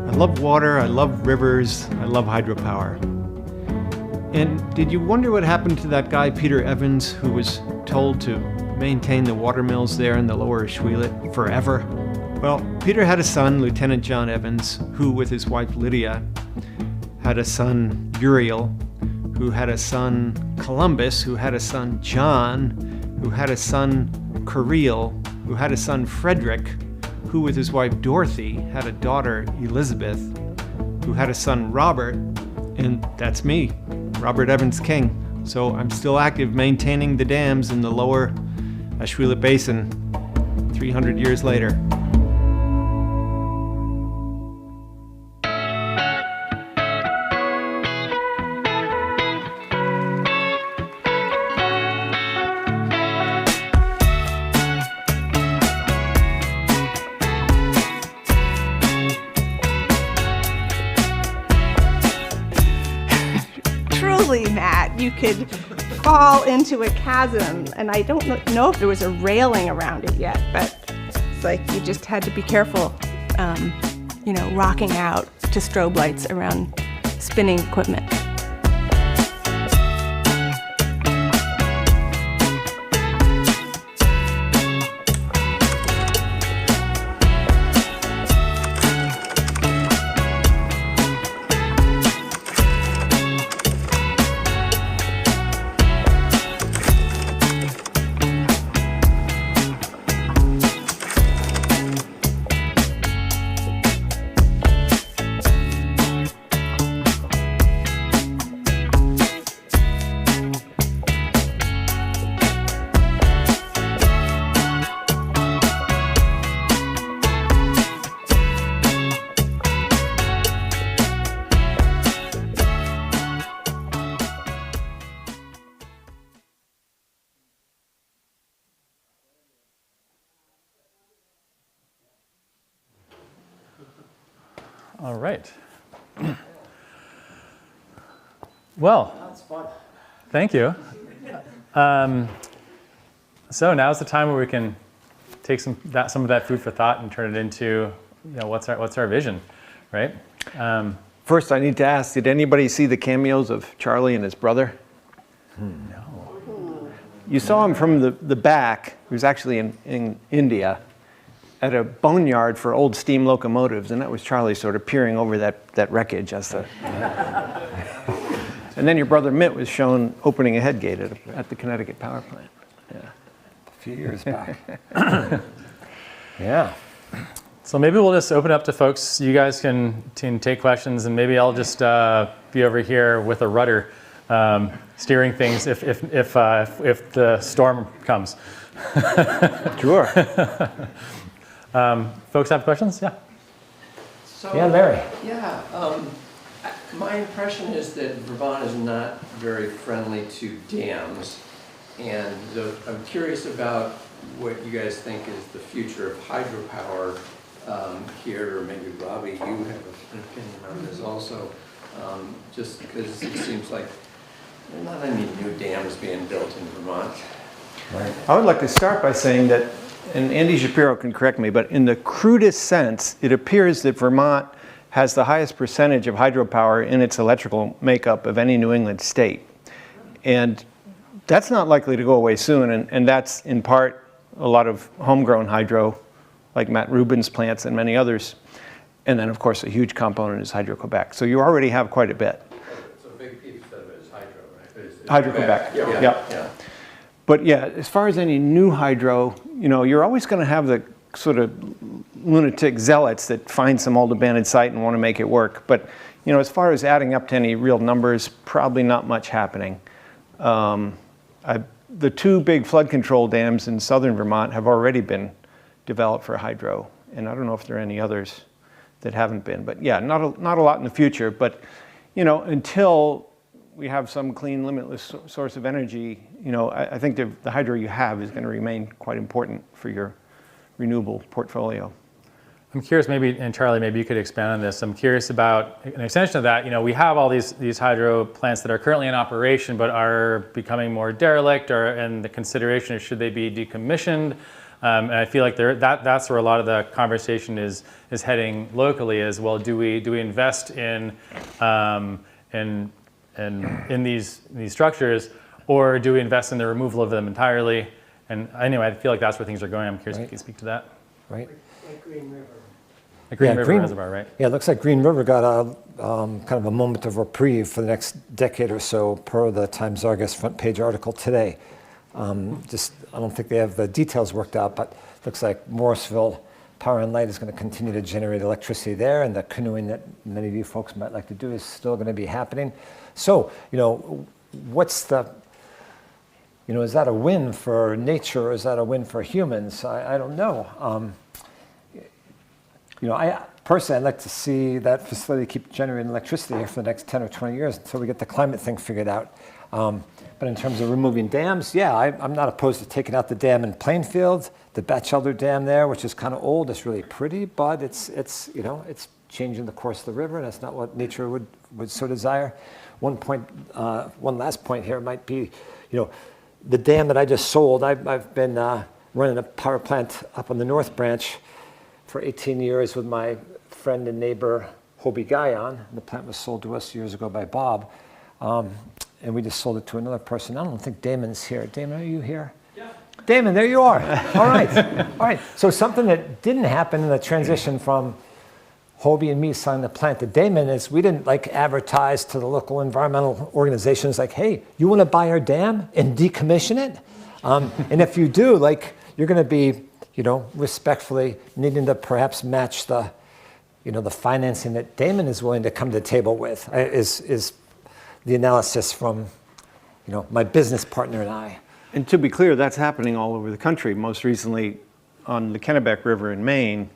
I love water, I love rivers, I love hydropower. And did you wonder what happened to that guy, Peter Evans, who was told to maintain the water mills there in the lower Ashwellet forever? Well, Peter had a son, Lieutenant John Evans, who with his wife Lydia had a son, Uriel, who had a son, Columbus, who had a son, John, who had a son, Careel, who had a son, Frederick, who with his wife Dorothy had a daughter, Elizabeth, who had a son, Robert, and that's me, Robert Evans King. So I'm still active maintaining the dams in the lower Ashwellet Basin 300 years later. could fall into a chasm. And I don't know if there was a railing around it yet, but it's like you just had to be careful, you know, rocking out to strobe lights around spinning equipment. All right. Well, That's fun. thank you. So now's the time where we can take some of that food for thought and turn it into, you know, what's our vision, right? First, I need to ask, did anybody see the cameos of Charlie and his brother? No. You saw him from the back. He was actually in India at a boneyard for old steam locomotives, and that was Charlie sort of peering over that wreckage as the... And then your brother Mitt was shown opening a head gate at the Connecticut power plant. Yeah. A few years back. Yeah. So maybe we'll just open up to folks. You guys can take questions, and maybe I'll just be over here with a rudder, steering things if the storm comes. Sure. Folks have questions? Yeah. So, Yeah, Larry. Yeah. My impression is that Vermont is not very friendly to dams, and I'm curious about what you guys think is the future of hydropower here, or maybe Robbie, you have an opinion on this also, just because it seems like there are not any new dams being built in Vermont. Right. I would like to start by saying that, and Andy Shapiro can correct me, but in the crudest sense, it appears that Vermont has the highest percentage of hydropower in its electrical makeup of any New England state. And that's not likely to go away soon, and that's in part a lot of homegrown hydro, like Matt Rubin's plants and many others. And then, of course, a huge component is Hydro-Quebec. So you already have quite a bit. So a big piece of it is hydro, right? Hydro-Quebec, yeah. But yeah, as far as any new hydro, you know, you're always going to have the sort of lunatic zealots that find some old abandoned site and want to make it work. But, you know, as far as adding up to any real numbers, probably not much happening. The two big flood control dams in southern Vermont have already been developed for hydro, and I don't know if there are any others that haven't been. But yeah, not a lot in the future. But, you know, until we have some clean, limitless source of energy, you know, I think the hydro you have is going to remain quite important for your renewable portfolio. I'm curious, maybe, and Charlie, maybe you could expand on this. I'm curious about an extension of that. You know, we have all these hydro plants that are currently in operation, but are becoming more derelict, and the consideration is, should they be decommissioned? And I feel like that's where a lot of the conversation is heading locally. Is, well, do we invest in these structures, or do we invest in the removal of them entirely? And anyway, I feel like that's where things are going. I'm curious if you can speak to that. Right. Like Green River. The Green River Reservoir, right? Yeah, it looks like Green River got a kind of a moment of reprieve for the next decade or so, per the Times Argus front page article today. I don't think they have the details worked out, but it looks like Morrisville Power and Light is going to continue to generate electricity there, and the canoeing that many of you folks might like to do is still going to be happening. So, you know, is that a win for nature, or is that a win for humans? I don't know. You know, I personally, I'd like to see that facility keep generating electricity here for the next 10 or 20 years until we get the climate thing figured out. But in terms of removing dams, yeah, I'm not opposed to taking out the dam in Plainfield, the Batchelder Dam there, which is kind of old. It's really pretty, but it's changing the course of the river, and that's not what nature would so desire. one last point here might be, the dam that I just sold. I've been running a power plant up on the North Branch for 18 years with my friend and neighbor Hobie Guyon. The plant was sold to us years ago by Bob, and we just sold it to another person. I don't think Damon's here. Damon, are you here? Yeah. Damon, there you are. All right. All right. So something that didn't happen in the transition from Hobie and me selling the plant to Damon is we didn't advertise to the local environmental organizations like, hey, you want to buy our dam and decommission it? And if you do, you're going to be, respectfully needing to perhaps match the, the financing that Damon is willing to come to the table with, is the analysis from, my business partner and I. And to be clear, that's happening all over the country. Most recently on the Kennebec River in Maine,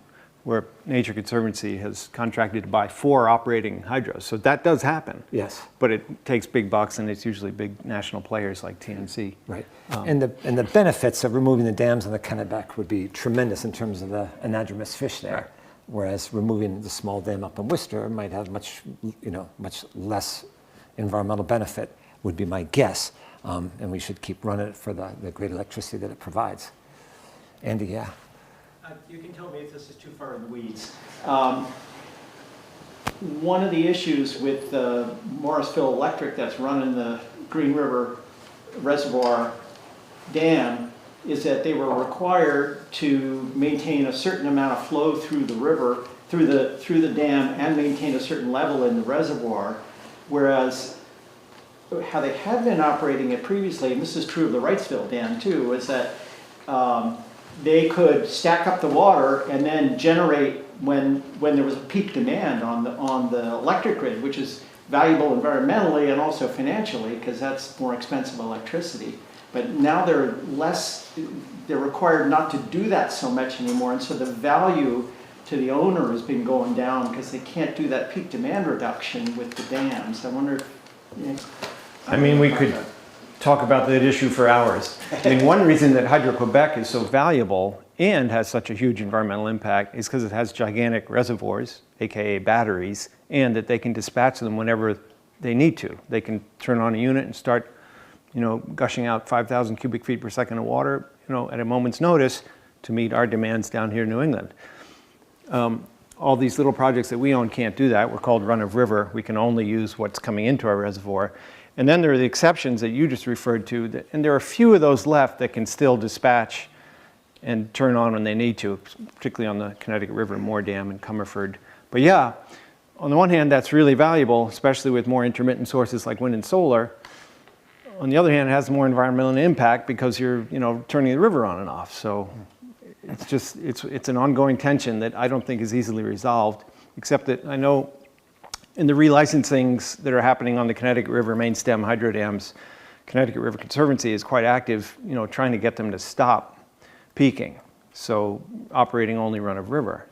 where Nature Conservancy has contracted to buy 4 operating hydros. So that does happen. Yes. But it takes big bucks, and it's usually big national players like TNC. Right. And the benefits of removing the dams on the Kennebec would be tremendous in terms of the anadromous fish there. Right. Whereas removing the small dam up in Worcester might have much less environmental benefit, would be my guess. And we should keep running it for the great electricity that it provides. Andy, yeah. You can tell me if this is too far in the weeds. One of the issues with Morrisville Electric that's running the Green River Reservoir Dam is that they were required to maintain a certain amount of flow through the river, through the dam, and maintain a certain level in the reservoir, whereas how they had been operating it previously, and this is true of the Wrightsville Dam too, is that they could stack up the water and then generate when there was a peak demand on the electric grid, which is valuable environmentally and also financially because that's more expensive electricity. But now they're required not to do that so much anymore, and so the value to the owner has been going down because they can't do that peak demand reduction with the dams. I wonder if, I mean, we could talk about that issue for hours. I mean, one reason that Hydro-Quebec is so valuable and has such a huge environmental impact is because it has gigantic reservoirs, aka batteries, and that they can dispatch them whenever they need to. They can turn on a unit and start, gushing out 5,000 cubic feet per second of water, at a moment's notice to meet our demands down here in New England. All these little projects that we own can't do that. We're called run of river. We can only use what's coming into our reservoir. And then there are the exceptions that you just referred to, and there are a few of those left that can still dispatch and turn on when they need to, particularly on the Connecticut River Moore Dam and Comerford. But yeah, on the one hand, that's really valuable, especially with more intermittent sources like wind and solar. On the other hand, it has more environmental impact because you're, turning the river on and off. So it's an ongoing tension that I don't think is easily resolved, except that I know in the relicensings that are happening on the Connecticut River main stem hydro dams, Connecticut River Conservancy is quite active, trying to get them to stop peaking. So operating only run of river.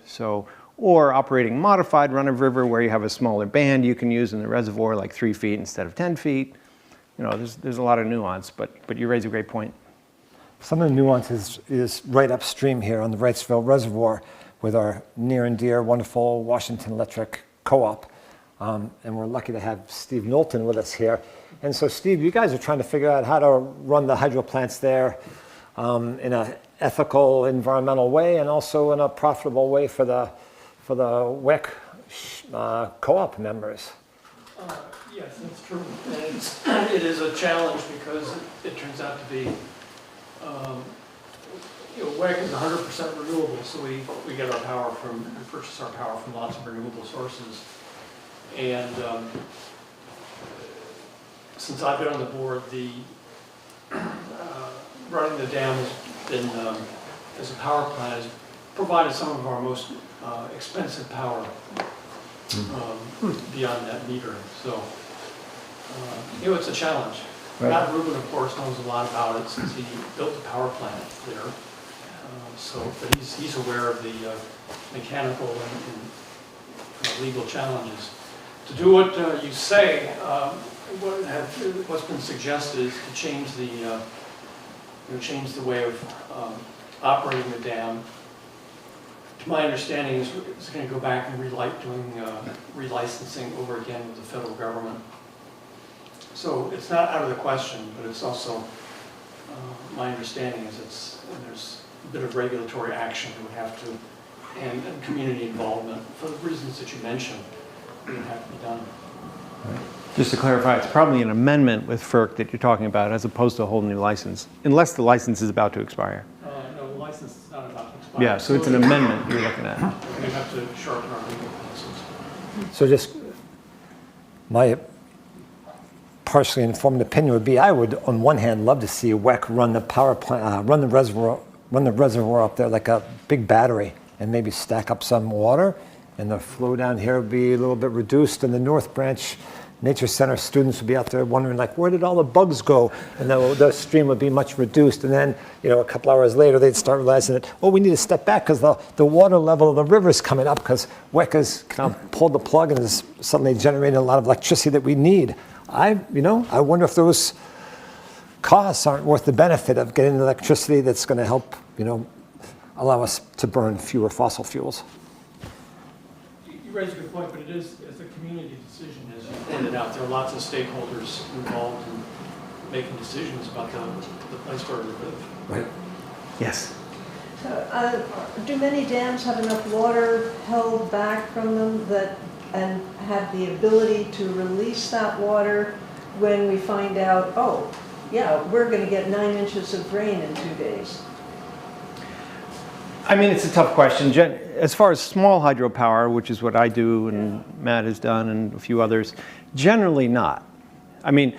Or operating modified run of river where you have a smaller band you can use in the reservoir, like 3 feet instead of 10 feet. There's a lot of nuance, but you raise a great point. Some of the nuance is right upstream here on the Wrightsville Reservoir with our near and dear, wonderful Washington Electric Co-op. And we're lucky to have Steve Knowlton with us here. And so, Steve, you guys are trying to figure out how to run the hydro plants there in an ethical, environmental way, and also in a profitable way for the WEC co-op members. Yes, that's true. And it is a challenge because it turns out to be, WEC is 100% renewable, so we get our power we purchase our power from lots of renewable sources. And since I've been on the board, running the dam has been, as a power plant, has provided some of our most expensive power beyond that meter. So, it's a challenge. Right. Matt Rubin, of course, knows a lot about it since he built the power plant there. But he's aware of the mechanical and legal challenges. To do what you say, what's been suggested is to change the way of operating the dam. To my understanding, it's going to go back and doing relicensing over again with the federal government. So it's not out of the question, but it's also, my understanding is there's a bit of regulatory action that would have to, and community involvement for the reasons that you mentioned would have to be done. Just to clarify, it's probably an amendment with FERC that you're talking about as opposed to a whole new license, unless the license is about to expire. No, the license is not about to expire. Yeah, so it's an amendment you're looking at. We have to sharpen our legal process. So just my partially informed opinion would be, I would, on one hand, love to see WEC run the power plant, run the reservoir up there like a big battery, and maybe stack up some water, and the flow down here would be a little bit reduced. And the North Branch Nature Center students would be out there wondering, like, where did all the bugs go? And the stream would be much reduced. And then, a couple hours later, they'd start realizing that, oh, we need to step back because the water level of the river is coming up because WEC has kind of pulled the plug and is suddenly generating a lot of electricity that we need. I wonder if those costs aren't worth the benefit of getting electricity that's going to help, allow us to burn fewer fossil fuels. You raise a good point, but it is a community decision, as you pointed out. There are lots of stakeholders involved in making decisions about the place where we live. Right. Yes. Do many dams have enough water held back from them and have the ability to release that water when we find out, oh, yeah, we're going to get 9 inches of rain in 2 days? I mean, it's a tough question. As far as small hydropower, which is what I do and Matt has done and a few others, generally not. I mean,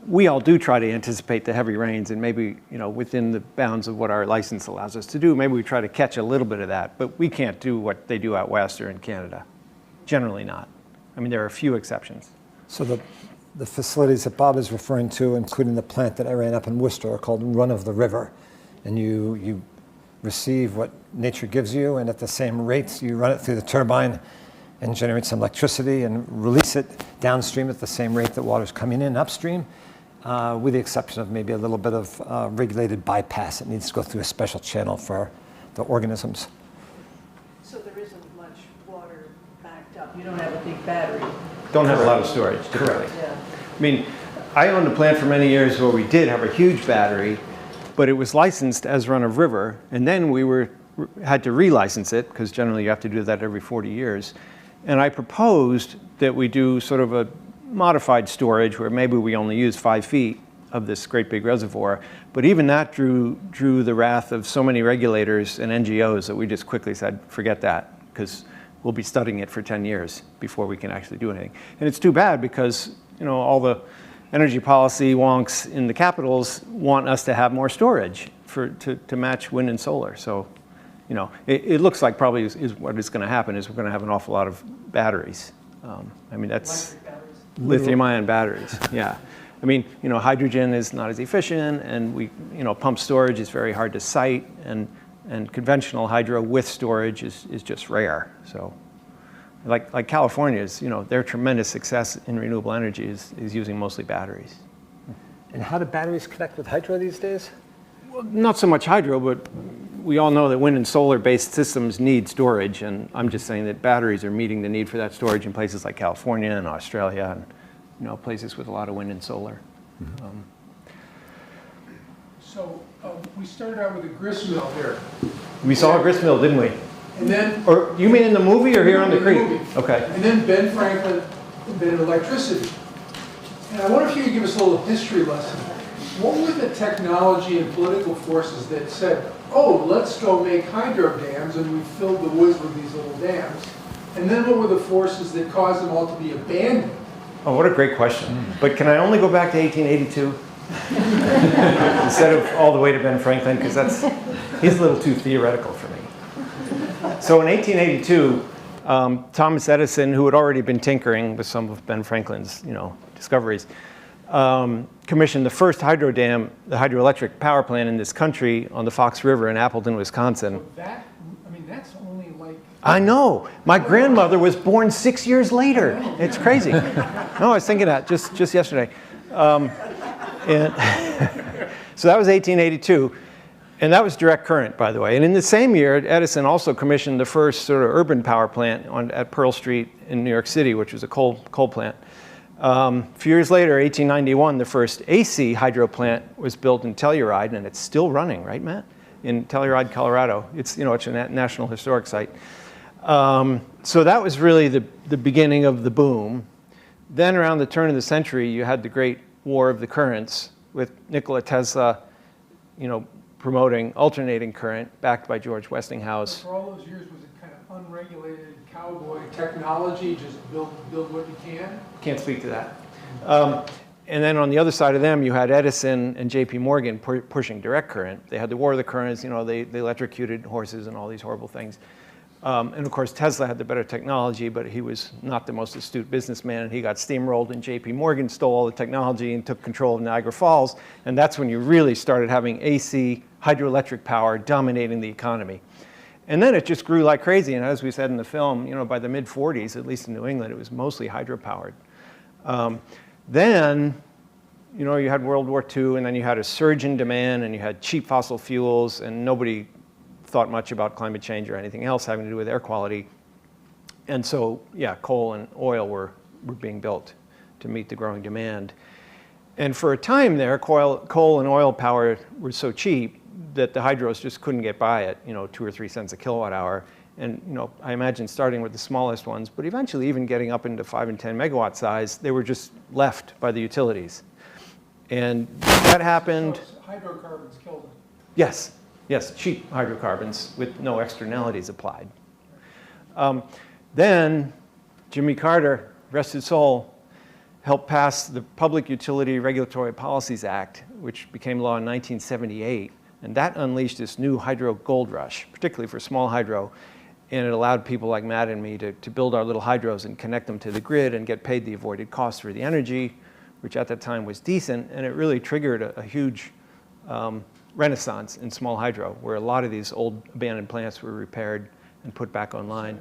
we all do try to anticipate the heavy rains, and maybe, within the bounds of what our license allows us to do, maybe we try to catch a little bit of that, but we can't do what they do out west or in Canada. Generally not. I mean, there are a few exceptions. So the facilities that Bob is referring to, including the plant that I ran up in Worcester, are called Run of the River. And you receive what nature gives you, and at the same rates, you run it through the turbine and generate some electricity and release it downstream at the same rate that water's coming in upstream, with the exception of maybe a little bit of regulated bypass. It needs to go through a special channel for the organisms. So there isn't much water backed up. You don't have a big battery. Don't have a lot of storage, typically. Yeah. I mean, I owned a plant for many years where we did have a huge battery, but it was licensed as run of river, and then we had to relicense it, because generally you have to do that every 40 years. And I proposed that we do sort of a modified storage where maybe we only use 5 feet of this great big reservoir. But even that drew the wrath of so many regulators and NGOs that we just quickly said, forget that, because we'll be studying it for 10 years before we can actually do anything. And it's too bad because, all the energy policy wonks in the capitals want us to have more storage to match wind and solar. So, it looks like probably is what is going to happen is we're going to have an awful lot of batteries. I mean, that's lithium-ion batteries. Yeah. I mean, hydrogen is not as efficient, and pump storage is very hard to site, and conventional hydro with storage is just rare. So, like California's, their tremendous success in renewable energy is using mostly batteries. And how do batteries connect with hydro these days? Well, not so much hydro, but we all know that wind and solar-based systems need storage, and I'm just saying that batteries are meeting the need for that storage in places like California and Australia, and places with a lot of wind and solar. Mm-hmm. So we started out with a grist mill here. We saw a grist mill, didn't we? And then, or you mean in the movie or here on the creek? Movie. Okay. And then Ben Franklin invented electricity. And I wonder if you could give us a little history lesson. What were the technology and political forces that said, oh, let's go make hydro dams, and we filled the woods with these little dams? And then what were the forces that caused them all to be abandoned? Oh, what a great question. But can I only go back to 1882? Instead of all the way to Ben Franklin, because he's a little too theoretical for me. So in 1882, Thomas Edison, who had already been tinkering with some of Ben Franklin's discoveries, commissioned the first hydro dam, the hydroelectric power plant in this country on the Fox River in Appleton, Wisconsin. So that's only like... I know. My grandmother was born 6 years later. It's crazy. No, I was thinking that just yesterday. And so that was 1882. And that was direct current, by the way. And in the same year, Edison also commissioned the first sort of urban power plant at Pearl Street in New York City, which was a coal plant. A few years later, 1891, the first AC hydro plant was built in Telluride, and it's still running, right, Matt? In Telluride, Colorado. It's, you know, it's a National Historic Site. So that was really the beginning of the boom. Then around the turn of the century, you had the Great War of the Currents with Nikola Tesla, you know, promoting alternating current, backed by George Westinghouse. For all those years, was it kind of unregulated cowboy technology, just build what you can? Can't speak to that. And then on the other side of them, you had Edison and J.P. Morgan pushing direct current. They had the War of the Currents, you know, they electrocuted horses and all these horrible things. And of course, Tesla had the better technology, but he was not the most astute businessman, and he got steamrolled, and J.P. Morgan stole all the technology and took control of Niagara Falls, and that's when you really started having AC hydroelectric power dominating the economy. And then it just grew like crazy, and as we said in the film, you know, by the mid-40s, at least in New England, it was mostly hydropowered. Then, you know, you had World War II, and then you had a surge in demand, and you had cheap fossil fuels, and nobody thought much about climate change or anything else having to do with air quality. And so, yeah, coal and oil were being built to meet the growing demand. And for a time there, coal and oil power were so cheap that the hydros just couldn't get by at, you know, 2 or 3 cents a kilowatt hour. And, you know, I imagine starting with the smallest ones, but eventually even getting up into 5 and 10 megawatt size, they were just left by the utilities. And that happened. So hydrocarbons killed them. Yes, yes, cheap hydrocarbons with no externalities applied. Then Jimmy Carter, rest his soul, helped pass the Public Utility Regulatory Policies Act, which became law in 1978. And that unleashed this new hydro gold rush, particularly for small hydro. And it allowed people like Matt and me to build our little hydros and connect them to the grid and get paid the avoided cost for the energy, which at that time was decent. And it really triggered a huge renaissance in small hydro, where a lot of these old abandoned plants were repaired and put back online.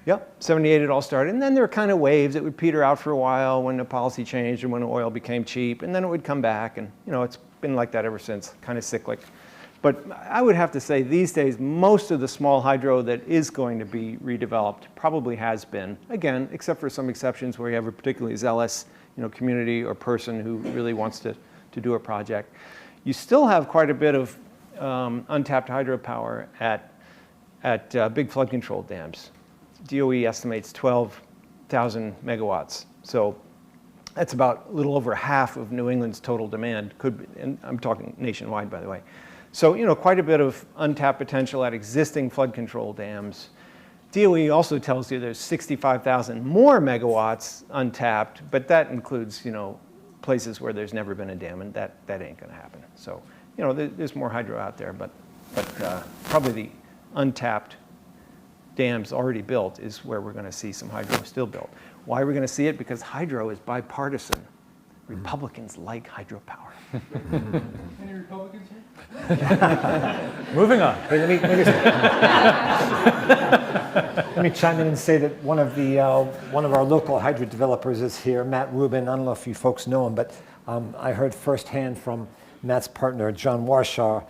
Yep, 78 it all started. And then there were kind of waves. It would peter out for a while when the policy changed and when oil became cheap. And then it would come back. And, you know, it's been like that ever since, kind of cyclic. But I would have to say these days, most of the small hydro that is going to be redeveloped probably has been, again, except for some exceptions where you have a particularly zealous, you know, community or person who really wants to do a project. You still have quite a bit of untapped hydropower at big flood control dams. DOE estimates 12,000 megawatts. So that's about a little over half of New England's total demand. Could be, and I'm talking nationwide, by the way. So, you know, quite a bit of untapped potential at existing flood control dams. DOE also tells you there's 65,000 more megawatts untapped, but that includes, you know, places where there's never been a dam, and that ain't going to happen. So, you know, there's more hydro out there, but probably the untapped dams already built is where we're going to see some hydro still built. Why are we going to see it? Because hydro is bipartisan. Republicans like hydropower. Any Republicans here? Moving on. Hey, let me chime in and say that one of our local hydro developers is here, Matt Rubin. I don't know if you folks know him, but I heard firsthand from Matt's partner, John Warshaw,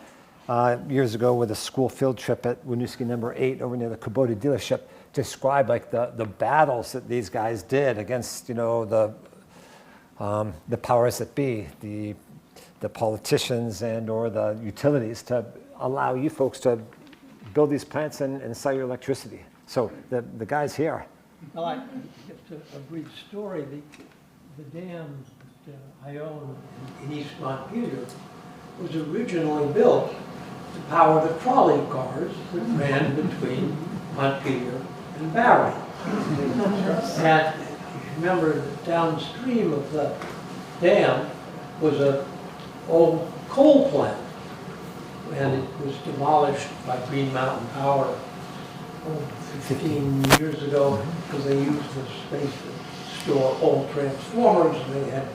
years ago with a school field trip at Winooski number 8 over near the Kubota dealership, describe like the battles that these guys did against, you know, the powers that be, the politicians and or the utilities to allow you folks to build these plants and sell your electricity. So the guys here. Well, just a brief story. The dam that I own in East Montpelier was originally built to power the trolley cars that ran between Montpelier and Barrie. And remember, downstream of the dam was an old coal plant, and it was demolished by Green Mountain Power 15 years ago because they used the space to store old transformers, and they had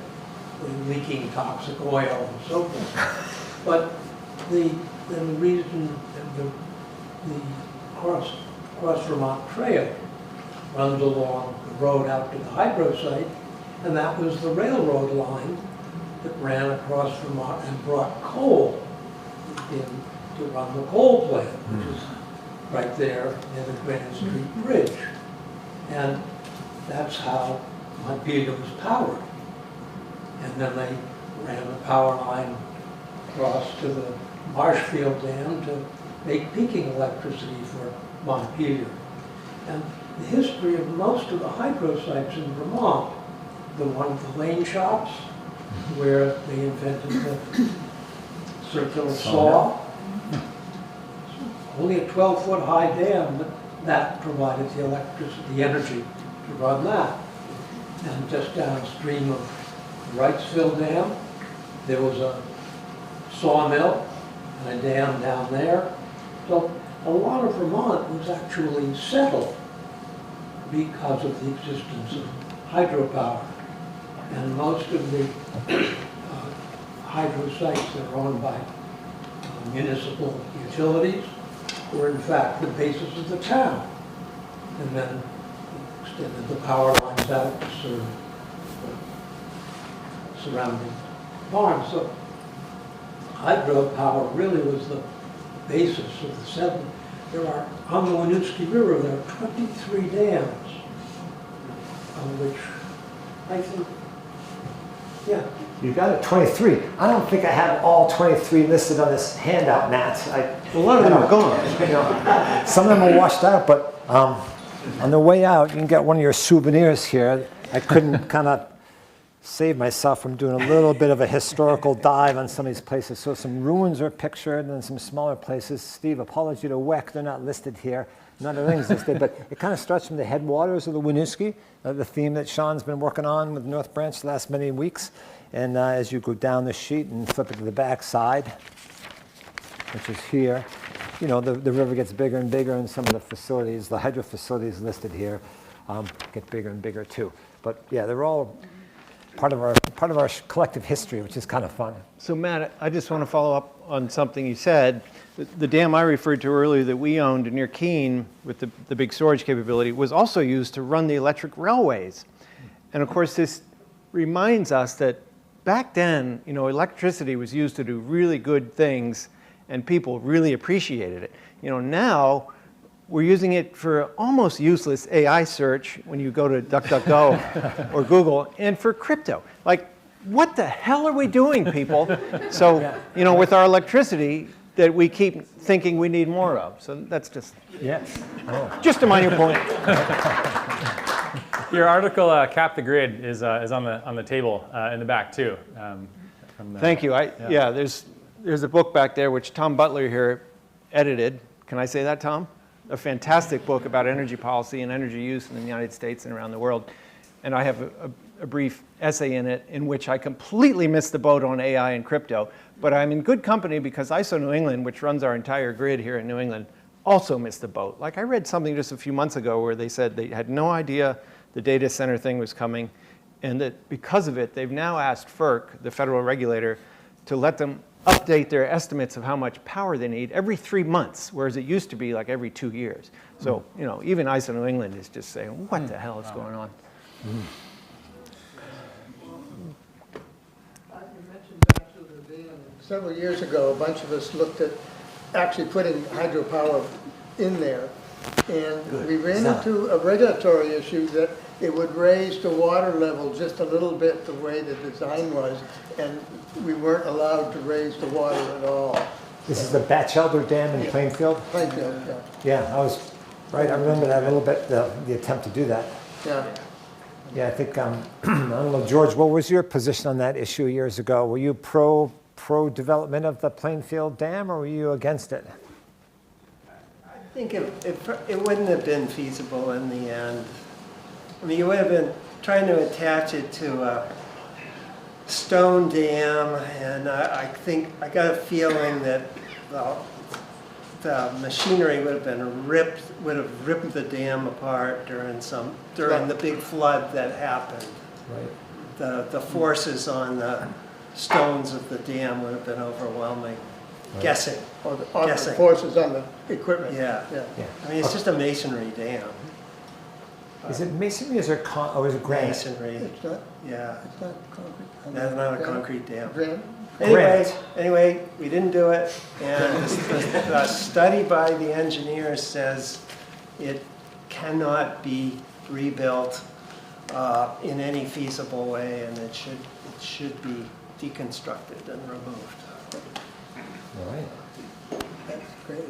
leaking toxic oil and so forth. But the reason the Cross Vermont Trail runs along the road out to the hydro site, and that was the railroad line that ran across Vermont and brought coal in to run the coal plant, which is right there near the Grand Street Bridge. And that's how Montpelier was powered. And then they ran a power line across to the Marshfield Dam to make peaking electricity for Montpelier. And the history of most of the hydro sites in Vermont, the one of the lane shops, where they invented the circular saw, only a 12-foot high dam, but that provided the electricity, the energy to run that. And just downstream of Wrightsville Dam, there was a sawmill and a dam down there. So a lot of Vermont was actually settled because of the existence of hydropower. And most of the hydro sites that are owned by municipal utilities were in fact the basis of the town. And then extended the power lines out to serve the surrounding farms. So hydropower really was the basis of the settlement. There are, on the Winooski River, there are 23 dams, on which I think, yeah. You got it, 23. I don't think I have all 23 listed on this handout, Matt. A lot of them are gone. You know, some of them are washed out, but on the way out, you can get one of your souvenirs here. I couldn't kind of save myself from doing a little bit of a historical dive on some of these places. So some ruins are pictured and some smaller places. Steve, apology to WEC, they're not listed here. Not everything's listed, but it kind of starts from the headwaters of the Winooski, the theme that Sean's been working on with North Branch the last many weeks. And as you go down the sheet and flip it to the back side, which is here, you know, the river gets bigger and bigger, and some of the facilities, the hydro facilities listed here, get bigger and bigger too. But yeah, they're all part of our collective history, which is kind of fun. So Matt, I just want to follow up on something you said. The dam I referred to earlier that we owned near Keene with the big storage capability was also used to run the electric railways. And of course, this reminds us that back then, you know, electricity was used to do really good things and people really appreciated it. You know, now we're using it for almost useless AI search when you go to DuckDuckGo or Google, and for crypto. Like, what the hell are we doing, people? So, you know, with our electricity that we keep thinking we need more of. So that's just, just a minor point. Your article, Cap the Grid, is on the table in the back too. Thank you. Yeah, there's a book back there which Tom Butler here edited. Can I say that, Tom? A fantastic book about energy policy and energy use in the United States and around the world. And I have a brief essay in it in which I completely missed the boat on AI and crypto. But I'm in good company because ISO New England, which runs our entire grid here in New England, also missed the boat. Like I read something just a few months ago where they said they had no idea the data center thing was coming, and that because of it, they've now asked FERC, the federal regulator, to let them update their estimates of how much power they need every 3 months, whereas it used to be like every 2 years. So, you know, even ISO New England is just saying, what the hell is going on? Several years ago, a bunch of us looked at actually putting hydropower in there. And we ran into a regulatory issue that it would raise the water level just a little bit the way the design was, and we weren't allowed to raise the water at all. This is the Batchelder Dam in Plainfield? Plainfield, yeah. Yeah, I was right. I remember that a little bit, the attempt to do that. Yeah. Yeah, I think, I don't know, George, what was your position on that issue years ago? Were you pro development of the Plainfield Dam, or were you against it? I think it wouldn't have been feasible in the end. I mean, you would have been trying to attach it to a stone dam, and I think I got a feeling that the machinery would have ripped the dam apart during the big flood that happened. Right. The forces on the stones of the dam would have been overwhelming. Right. Guessing. Or the forces on the equipment. Yeah. I mean, it's just a masonry dam. Is it masonry or is it granite? Masonry. It's not. Yeah. It's not concrete. That's not a concrete dam. Granite. Anyway, we didn't do it, and the study by the engineers says it cannot be rebuilt in any feasible way, and it should be deconstructed and removed. All right. That's great.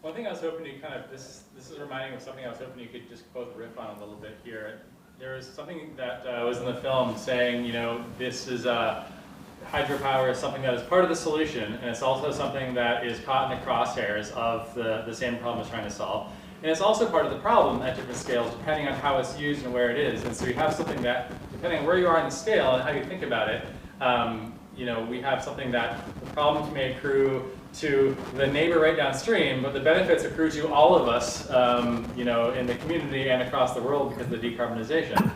One thing I was hoping you kind of, this is reminding me of something I was hoping you could just both riff on a little bit here. There was something that was in the film saying, you know, this is hydropower is something that is part of the solution, and it's also something that is caught in the crosshairs of the same problem it's trying to solve. And it's also part of the problem at different scales, depending on how it's used and where it is. And so you have something that, depending on where you are in the scale and how you think about it, you know, we have something that the problems may accrue to the neighbor right downstream, but the benefits accrue to all of us, you know, in the community and across the world because of the decarbonization.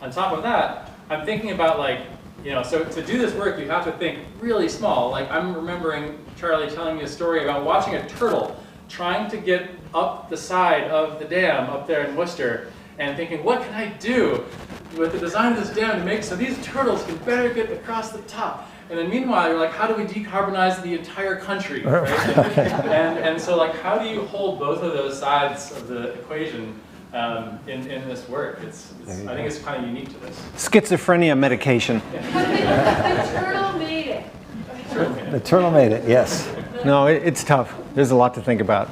On top of that, I'm thinking about, like, you know, so to do this work, you have to think really small. Like, I'm remembering Charlie telling me a story about watching a turtle trying to get up the side of the dam up there in Worcester and thinking, what can I do with the design of this dam to make so these turtles can better get across the top? And then meanwhile, you're like, how do we decarbonize the entire country? Right? and so, like, how do you hold both of those sides of the equation in this work? I think it's kind of unique to this. Schizophrenia medication. The turtle made it. The turtle made it, yes. No, it's tough. There's a lot to think about.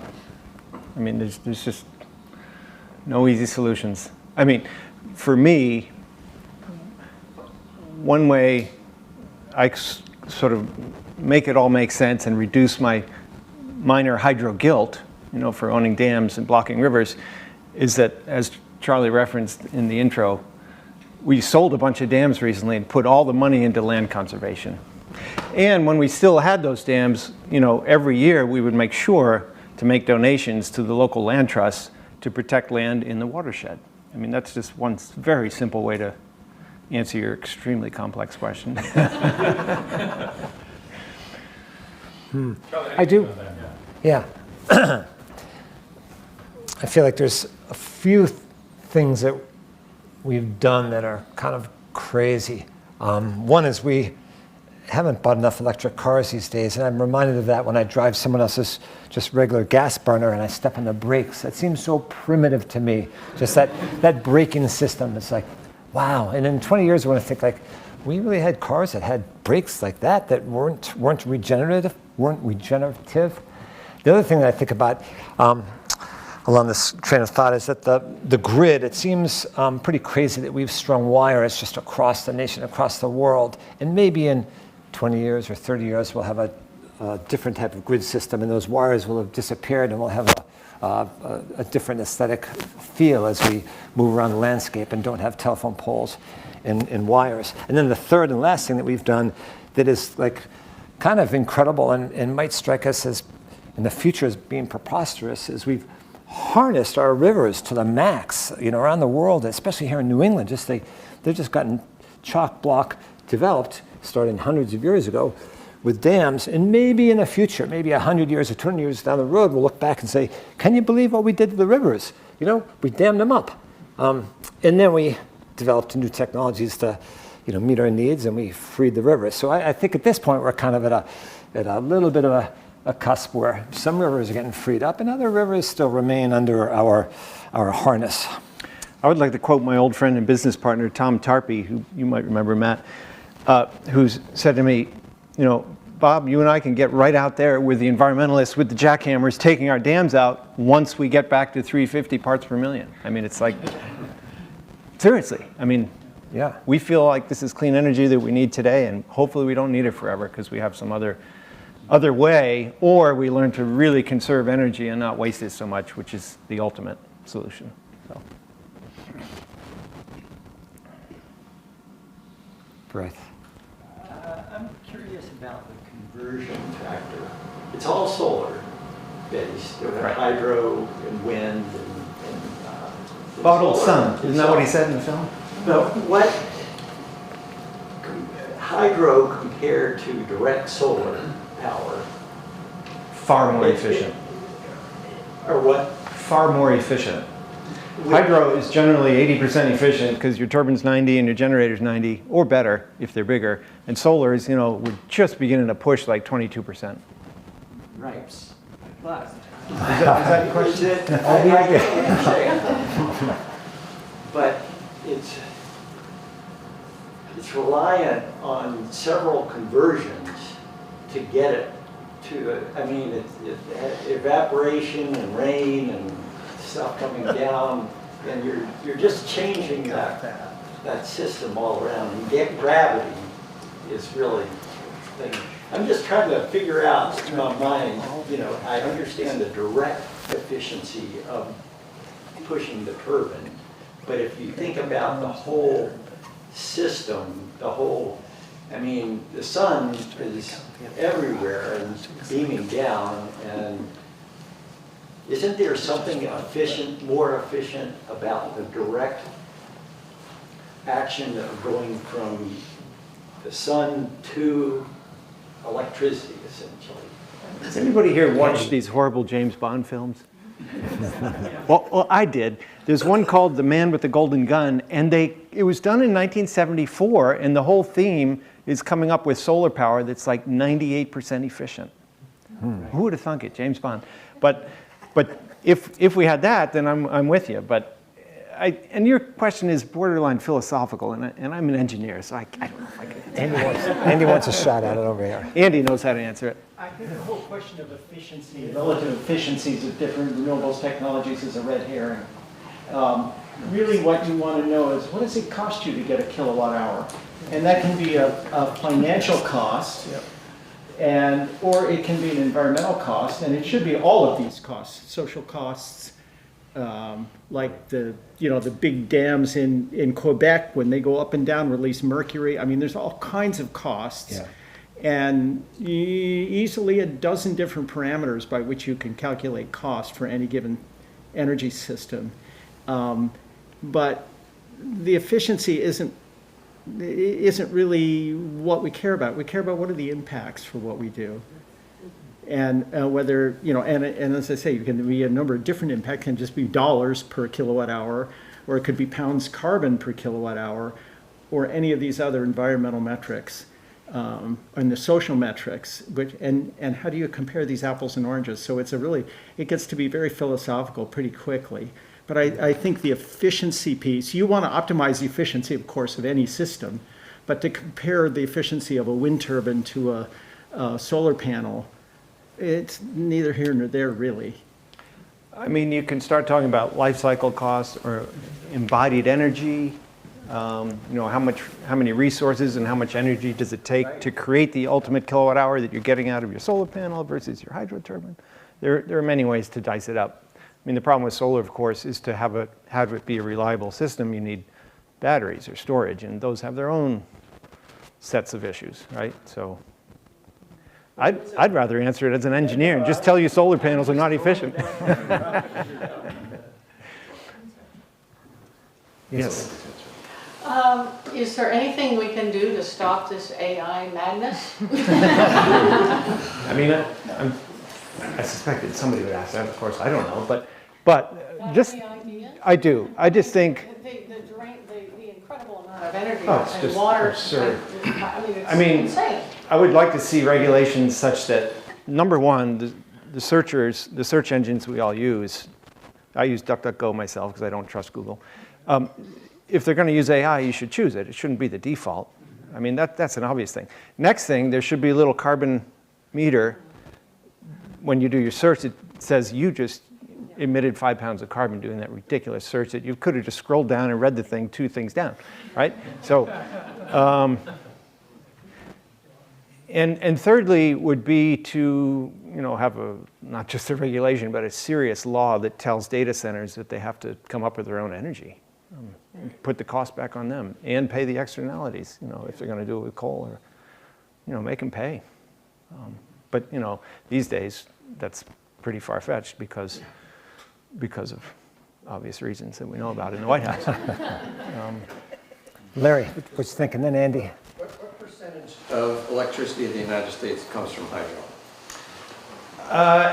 I mean, there's just no easy solutions. I mean, for me, one way I sort of make it all make sense and reduce my minor hydro guilt, you know, for owning dams and blocking rivers, is that, as Charlie referenced in the intro, we sold a bunch of dams recently and put all the money into land conservation. And when we still had those dams, you know, every year we would make sure to make donations to the local land trusts to protect land in the watershed. I mean, that's just one very simple way to answer your extremely complex question. I do. Yeah. I feel like there's a few things that we've done that are kind of crazy. One is we haven't bought enough electric cars these days, and I'm reminded of that when I drive someone else's just regular gas burner and I step on the brakes. That seems so primitive to me. Just that braking system. It's like, wow. And in 20 years, I want to think, like, we really had cars that had brakes like that weren't regenerative. The other thing that I think about along this train of thought is that the grid, it seems pretty crazy that we've strung wires just across the nation, across the world. And maybe in 20 years or 30 years, we'll have a different type of grid system, and those wires will have disappeared, and we'll have a different aesthetic feel as we move around the landscape and don't have telephone poles and wires. And then the third and last thing that we've done that is, like, kind of incredible and might strike us as in the future as being preposterous is we've harnessed our rivers to the max, you know, around the world, especially here in New England. They've just gotten chock block developed, starting hundreds of years ago, with dams. And maybe in the future, maybe 100 years or 200 years down the road, we'll look back and say, can you believe what we did to the rivers? You know, we dammed them up. And then we developed new technologies to, you know, meet our needs, and we freed the rivers. So I think at this point, we're kind of at a little bit of a cusp where some rivers are getting freed up and other rivers still remain under our harness. I would like to quote my old friend and business partner, Tom Tarpey, who you might remember, Matt, who's said to me, you know, Bob, you and I can get right out there with the environmentalists, with the jackhammers, taking our dams out once we get back to 350 parts per million. I mean, it's like, seriously, I mean, yeah, we feel like this is clean energy that we need today, and hopefully we don't need it forever because we have some other way, or we learn to really conserve energy and not waste it so much, which is the ultimate solution. So. Breath. I'm curious about the conversion factor. It's all solar based, hydro and wind and bottled sun. Isn't that what he said in the film? No, what hydro compared to direct solar power? Far more efficient. Or what? Far more efficient. Hydro is generally 80% efficient because your turbine's 90 and your generator's 90, or better if they're bigger. And solar is, you know, we're just beginning to push like 22%. Right. But is that your question? I understand. But it's reliant on several conversions to get it to, I mean, evaporation and rain and stuff coming down, and you're just changing that system all around. And get gravity is really the thing. I'm just trying to figure out in my mind, you know, I understand the direct efficiency of pushing the turbine, but if you think about the whole system, the whole, I mean, the sun is everywhere and beaming down, and isn't there something efficient, more efficient about the direct action of going from the sun to electricity, essentially? Has anybody here watched these horrible James Bond films? Well, I did. There's one called The Man with the Golden Gun, and it was done in 1974, and the whole theme is coming up with solar power that's like 98% efficient. Who would have thunk it, James Bond? But if we had that, then I'm with you. But and your question is borderline philosophical, and I'm an engineer, so I don't know if I can answer it. Andy wants a shot at it over here. Andy knows how to answer it. I think the whole question of efficiency, relative efficiencies of different renewables technologies is a red herring. Really what you want to know is, what does it cost you to get a kilowatt hour? And that can be a financial cost, or it can be an environmental cost, and it should be all of these costs, social costs, like the big dams in Quebec, when they go up and down, release mercury. I mean, there's all kinds of costs. Yeah. And easily a dozen different parameters by which you can calculate cost for any given energy system. But the efficiency isn't really what we care about. We care about what are the impacts for what we do. And whether, and as I say, it can be a number of different impacts. It can just be dollars per kilowatt hour, or it could be pounds carbon per kilowatt hour, or any of these other environmental metrics. And the social metrics, and how do you compare these apples and oranges? So it gets to be very philosophical pretty quickly. But I think the efficiency piece, you want to optimize the efficiency, of course, of any system, but to compare the efficiency of a wind turbine to a solar panel, it's neither here nor there, really. I mean, you can start talking about life cycle costs or embodied energy. How many resources and how much energy does it take to create the ultimate kilowatt hour that you're getting out of your solar panel versus your hydro turbine? There are many ways to dice it up. I mean, the problem with solar, of course, is to have it be a reliable system, you need batteries or storage, and those have their own sets of issues, right? So I'd rather answer it as an engineer and just tell you solar panels are not efficient. Yes. Is there anything we can do to stop this AI madness? I mean, I suspected somebody would ask that. Of course, I don't know, but just I do. I just think the incredible amount of energy it's and just water. absurd. It's insane. I would like to see regulations such that, number one, the search engines we all use. I use DuckDuckGo myself because I don't trust Google. If they're going to use AI, you should choose it. It shouldn't be the default. I mean, that's an obvious thing. Next thing, there should be a little carbon meter. When you do your search, it says you just emitted 5 pounds of carbon doing that ridiculous search that you could have just scrolled down and read the thing 2 things down, right? So, and thirdly would be to have not just a regulation, but a serious law that tells data centers that they have to come up with their own energy. Put the cost back on them and pay the externalities, if they're going to do it with coal, or, make them pay. But, these days, that's pretty far-fetched because of obvious reasons that we know about in the White House. Larry, what you thinking? Then Andy. What percentage of electricity in the United States comes from hydro?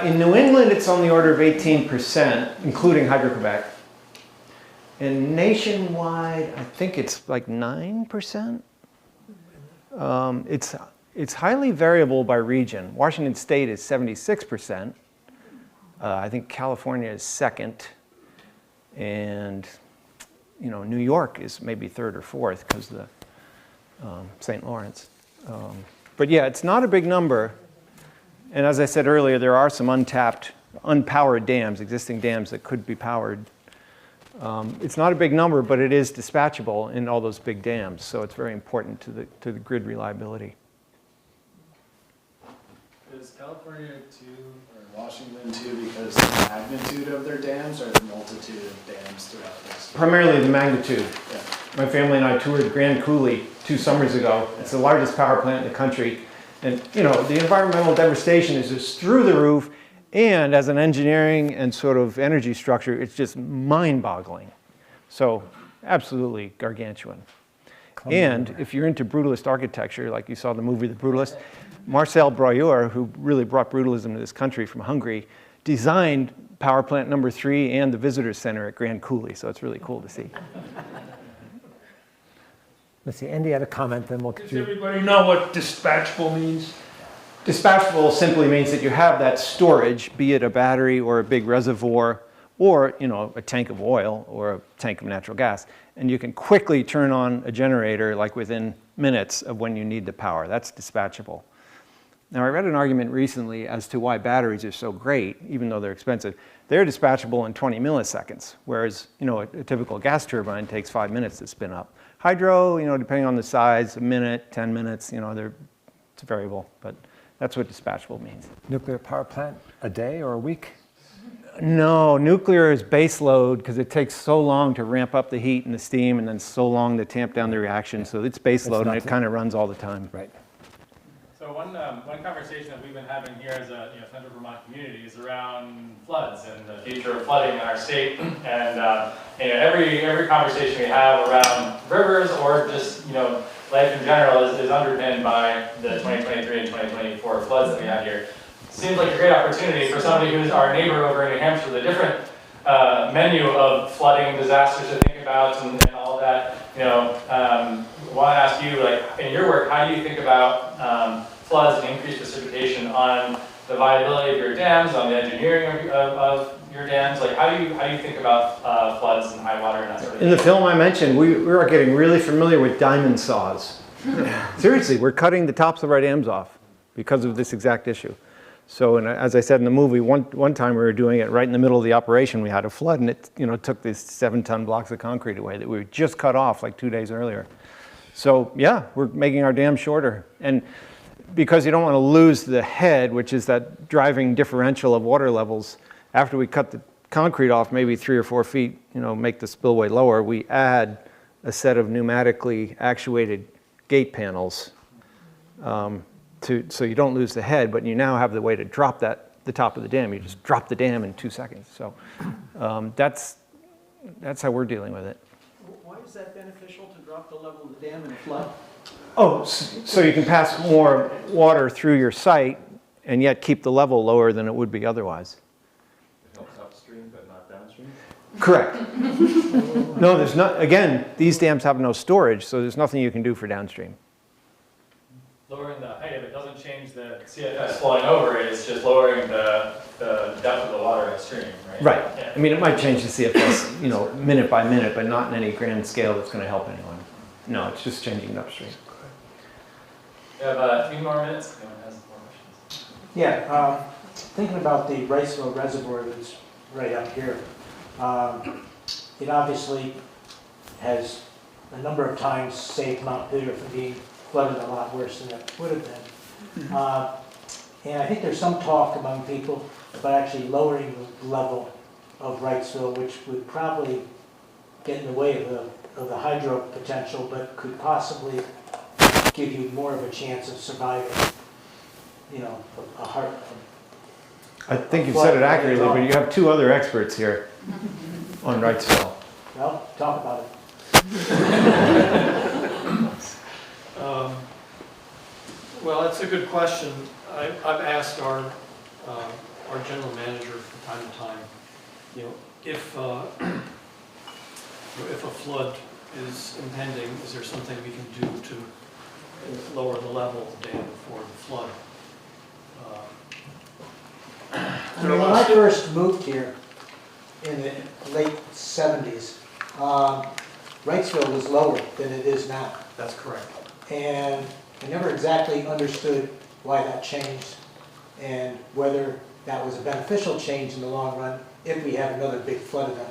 In New England, it's on the order of 18%, including Hydro-Quebec. And nationwide, I think it's like 9%. It's highly variable by region. Washington State is 76%. I think California is second. And, New York is maybe third or fourth because of the St. Lawrence. But yeah, it's not a big number. And as I said earlier, there are some unpowered dams, existing dams that could be powered. It's not a big number, but it is dispatchable in all those big dams, so it's very important to the grid reliability. Is California 2 or Washington 2 because the magnitude of their dams or the multitude of dams throughout the state? Primarily the magnitude. Yeah. My family and I toured Grand Coulee 2 summers ago. It's the largest power plant in the country. And the environmental devastation is just through the roof. And as an engineering and sort of energy structure, it's just mind-boggling. So absolutely gargantuan. And if you're into brutalist architecture, like you saw in the movie The Brutalist, Marcel Breuer, who really brought brutalism to this country from Hungary, designed power plant number 3 and the visitor center at Grand Coulee. So it's really cool to see. Let's see, Andy had a comment, then we'll Does everybody know what dispatchable means? Dispatchable simply means that you have that storage, be it a battery or a big reservoir, or a tank of oil or a tank of natural gas, and you can quickly turn on a generator like within minutes of when you need the power. That's dispatchable. Now, I read an argument recently as to why batteries are so great, even though they're expensive. They're dispatchable in 20 milliseconds, whereas a typical gas turbine takes 5 minutes to spin up. Hydro, depending on the size, a minute, 10 minutes, it's variable, but that's what dispatchable means. Nuclear power plant, a day or a week? No, nuclear is base load because it takes so long to ramp up the heat and the steam and then so long to tamp down the reaction. So it's base load and it kind of runs all the time. Right. So one conversation that we've been having here as a Central Vermont community is around floods and the future of flooding in our state. And every conversation we have around rivers or just life in general is underpinned by the 2023 and 2024 floods that we have here. Seems like a great opportunity for somebody who's our neighbor over in New Hampshire with a different menu of flooding disasters to think about and all that. Want to ask you, in your work, how do you think about floods and increased precipitation on the viability of your dams, on the engineering of your dams? How do you think about floods and high water and that sort of thing? In the film I mentioned, we are getting really familiar with diamond saws. Seriously, we're cutting the tops of our dams off because of this exact issue. So, and as I said in the movie, one time we were doing it right in the middle of the operation. We had a flood, and it took these 7-ton blocks of concrete away that we just cut off like 2 days earlier. So yeah, we're making our dams shorter, and because you don't want to lose the head, which is that driving differential of water levels. After we cut the concrete off, maybe 3 or 4 feet, make the spillway lower, we add a set of pneumatically actuated gate panels. So you don't lose the head, but you now have the way to drop the top of the dam. You just drop the dam in 2 seconds. So that's how we're dealing with it. Why is that beneficial to drop the level of the dam in a flood? Oh, so you can pass more water through your site and yet keep the level lower than it would be otherwise. It helps upstream but not downstream? Correct. No, there's not. Again, these dams have no storage, so there's nothing you can do for downstream. Lowering the height of it doesn't change the CFS flowing over it, it's just lowering the depth of the water upstream, right? Right. Yeah. I mean, it might change the CFS, minute by minute, but not in any grand scale that's going to help anyone. No, it's just changing it upstream. We have a few more minutes. Anyone has more questions? Yeah, thinking about the Riceville Reservoir that's right up here, it obviously has a number of times saved Montpelier from being flooded a lot worse than it would have been. And I think there's some talk among people about actually lowering the level of Wrightsville, which would probably get in the way of the hydro potential, but could possibly give you more of a chance of surviving, a heart. I think you've said it accurately, but you have 2 other experts here on Wrightsville. Well, talk about it. Well, that's a good question. I've asked our general manager from time to time, if a flood is impending, is there something we can do to lower the level of the dam before the flood? When I first moved here in the late 70s, Wrightsville was lower than it is now. That's correct. And I never exactly understood why that changed and whether that was a beneficial change in the long run if we have another big flood event.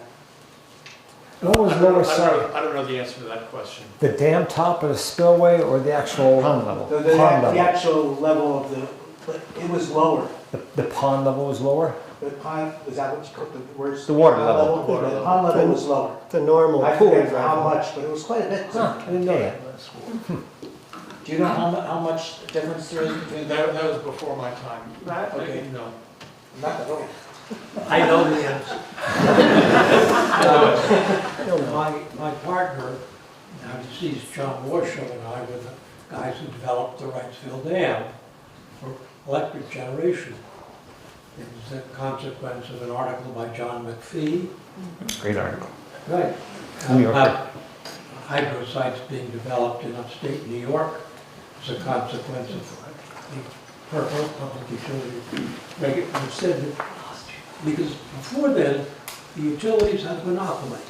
What was lower side? I don't know the answer to that question. The dam top or the spillway or the actual pond level? The actual level of it was lower. The pond level was lower? The pond, is that what you call the words? The water level. The pond level was lower. The normal I pool forget for how level. much, but it was quite a bit. Huh, I didn't know that. Do you know how much difference there is between That was before my time. Okay. No. Not at all. I know the answer. My partner, now deceased John Warshaw and I were the guys who developed the Wrightsville Dam for electric generation. It was a consequence of an article by John McPhee. Great article. Right. New York. About hydro sites being developed in upstate New York as a consequence of the public utility regulation said that, because before then, the utilities had a monopoly.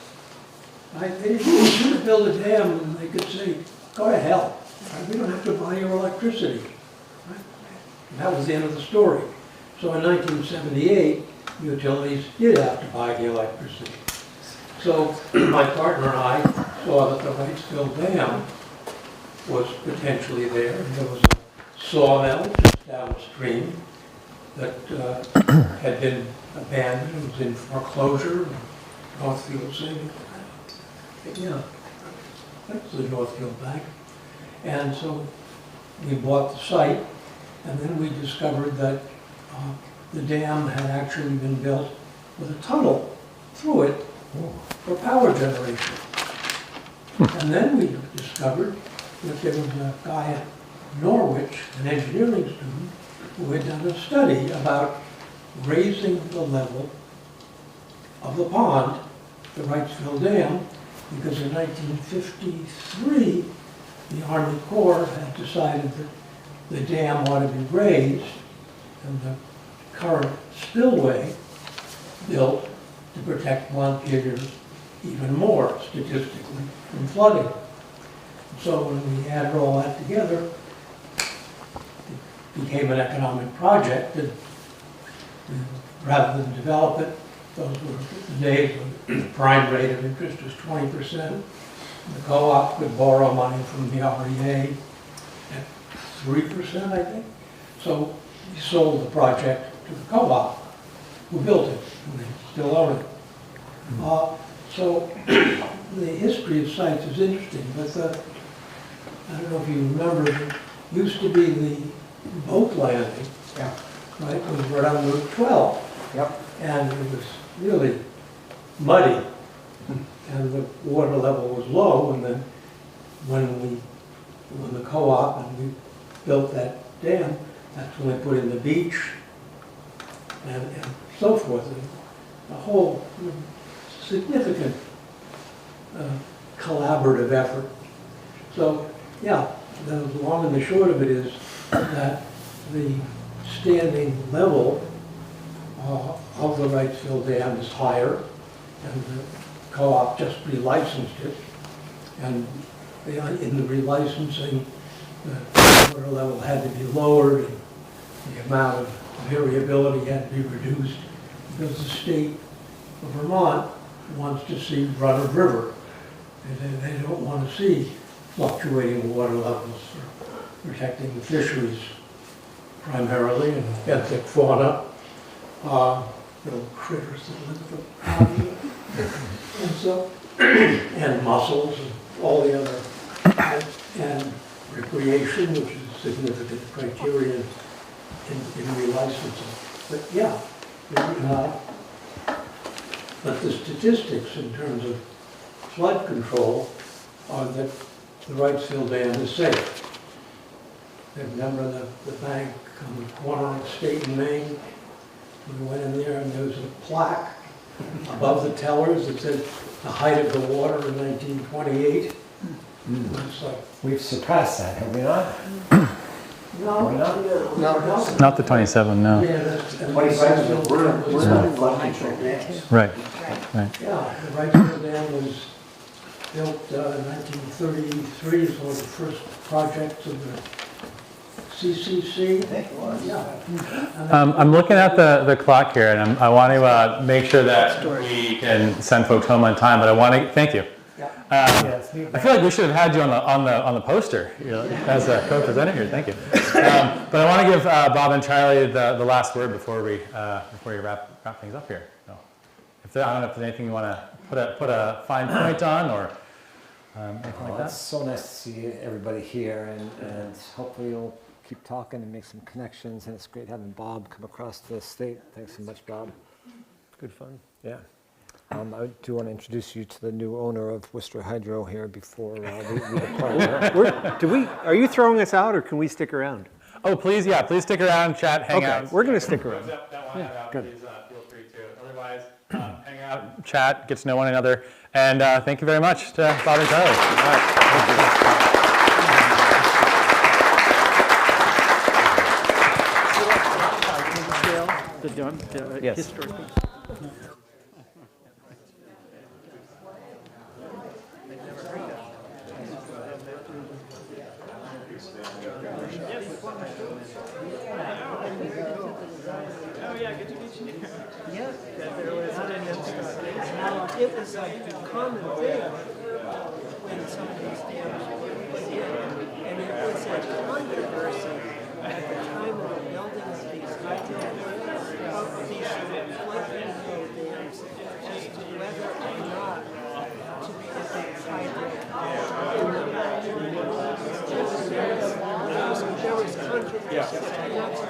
Right? They didn't build a dam and they could say, go to hell. Right? We don't have to buy your electricity. Right? And that was the end of the story. So in 1978, utilities did have to buy the electricity. So my partner and I saw that the Wrightsville Dam was potentially there. And there was a sawmill just downstream that had been abandoned. It was in foreclosure. Northfield Savings Bank. Yeah, that's the Northfield Bank. And so we bought the site, and then we discovered that the dam had actually been built with a tunnel through it for power generation. And then we discovered that there was a guy at Norwich, an engineering student, who had done a study about raising the level of the pond, the Wrightsville Dam, because in 1953, the Army Corps had decided that the dam ought to be raised and the current spillway built to protect Montpelier even more statistically from flooding. So when we added all that together, it became an economic project that rather than develop it, those were the days when the prime rate of interest was 20%. The co-op could borrow money from the REA at 3%, I think. So we sold the project to the co-op, who built it, and they still own it. So the history of sites is interesting, but I don't know if you remember, it used to be the boat landing, right? It was right on Route 12. Yep. And it was really muddy, and the water level was low, and then when the co-op and we built that dam, that's when they put in the beach and so forth. And a whole significant collaborative effort. So, yeah, the long and the short of it is that the standing level of the Wrightsville Dam is higher, and the co-op just relicensed it. And in the relicensing, the water level had to be lowered, and the amount of variability had to be reduced, because the state of Vermont wants to see run-of-river. They don't want to see fluctuating water levels for protecting the fisheries primarily, and benthic fauna, little critters that live at the bottom. And so, and mussels and all the other, and recreation, which is a significant criterion in relicensing. But yeah, but the statistics in terms of flood control are that the Wrightsville Dam is safe. Remember the bank on the corner of State and Main? We went in there and there was a plaque above the tellers that said the height of the water in 1928. It's like, We've surpassed that, have we not? no, Not the 27, no. yeah, that's 27, we're in flood control. Right. Yeah, the Wrightsville Dam was built in 1933, is one of the first projects of the CCC. I think it was. Yeah. I'm looking at the clock here, and I want to make sure that we can send folks home on time. But I want to thank you. I feel like we should have had you on the poster, you know, as a co-presenter here. Thank you. But I want to give Bob and Charlie the last word before we wrap things up here. So, I don't know if there's anything you want to put a fine point on or anything like that. It's so nice to see everybody here, and hopefully you'll keep talking and make some connections. And it's great having Bob come across the state. Thanks so much, Bob. Good fun. Yeah. I do want to introduce you to the new owner of Worcester Hydro here before we depart. Are you throwing us out, or can we stick around? Oh, please, yeah, please stick around, chat, hang out. We're going to stick around. That want to hang out, please feel free to. Otherwise, hang out, chat, get to know one another. And thank you very much to Bob and Charlie. All right. Thank you. Yes. Historical. Yes, there was it was like a common thing when some of these dams were put in, and it was a controversy at the time of the building of these hydro plants, of these floodplain dams, as to whether or not to put these hydro in the there was controversy.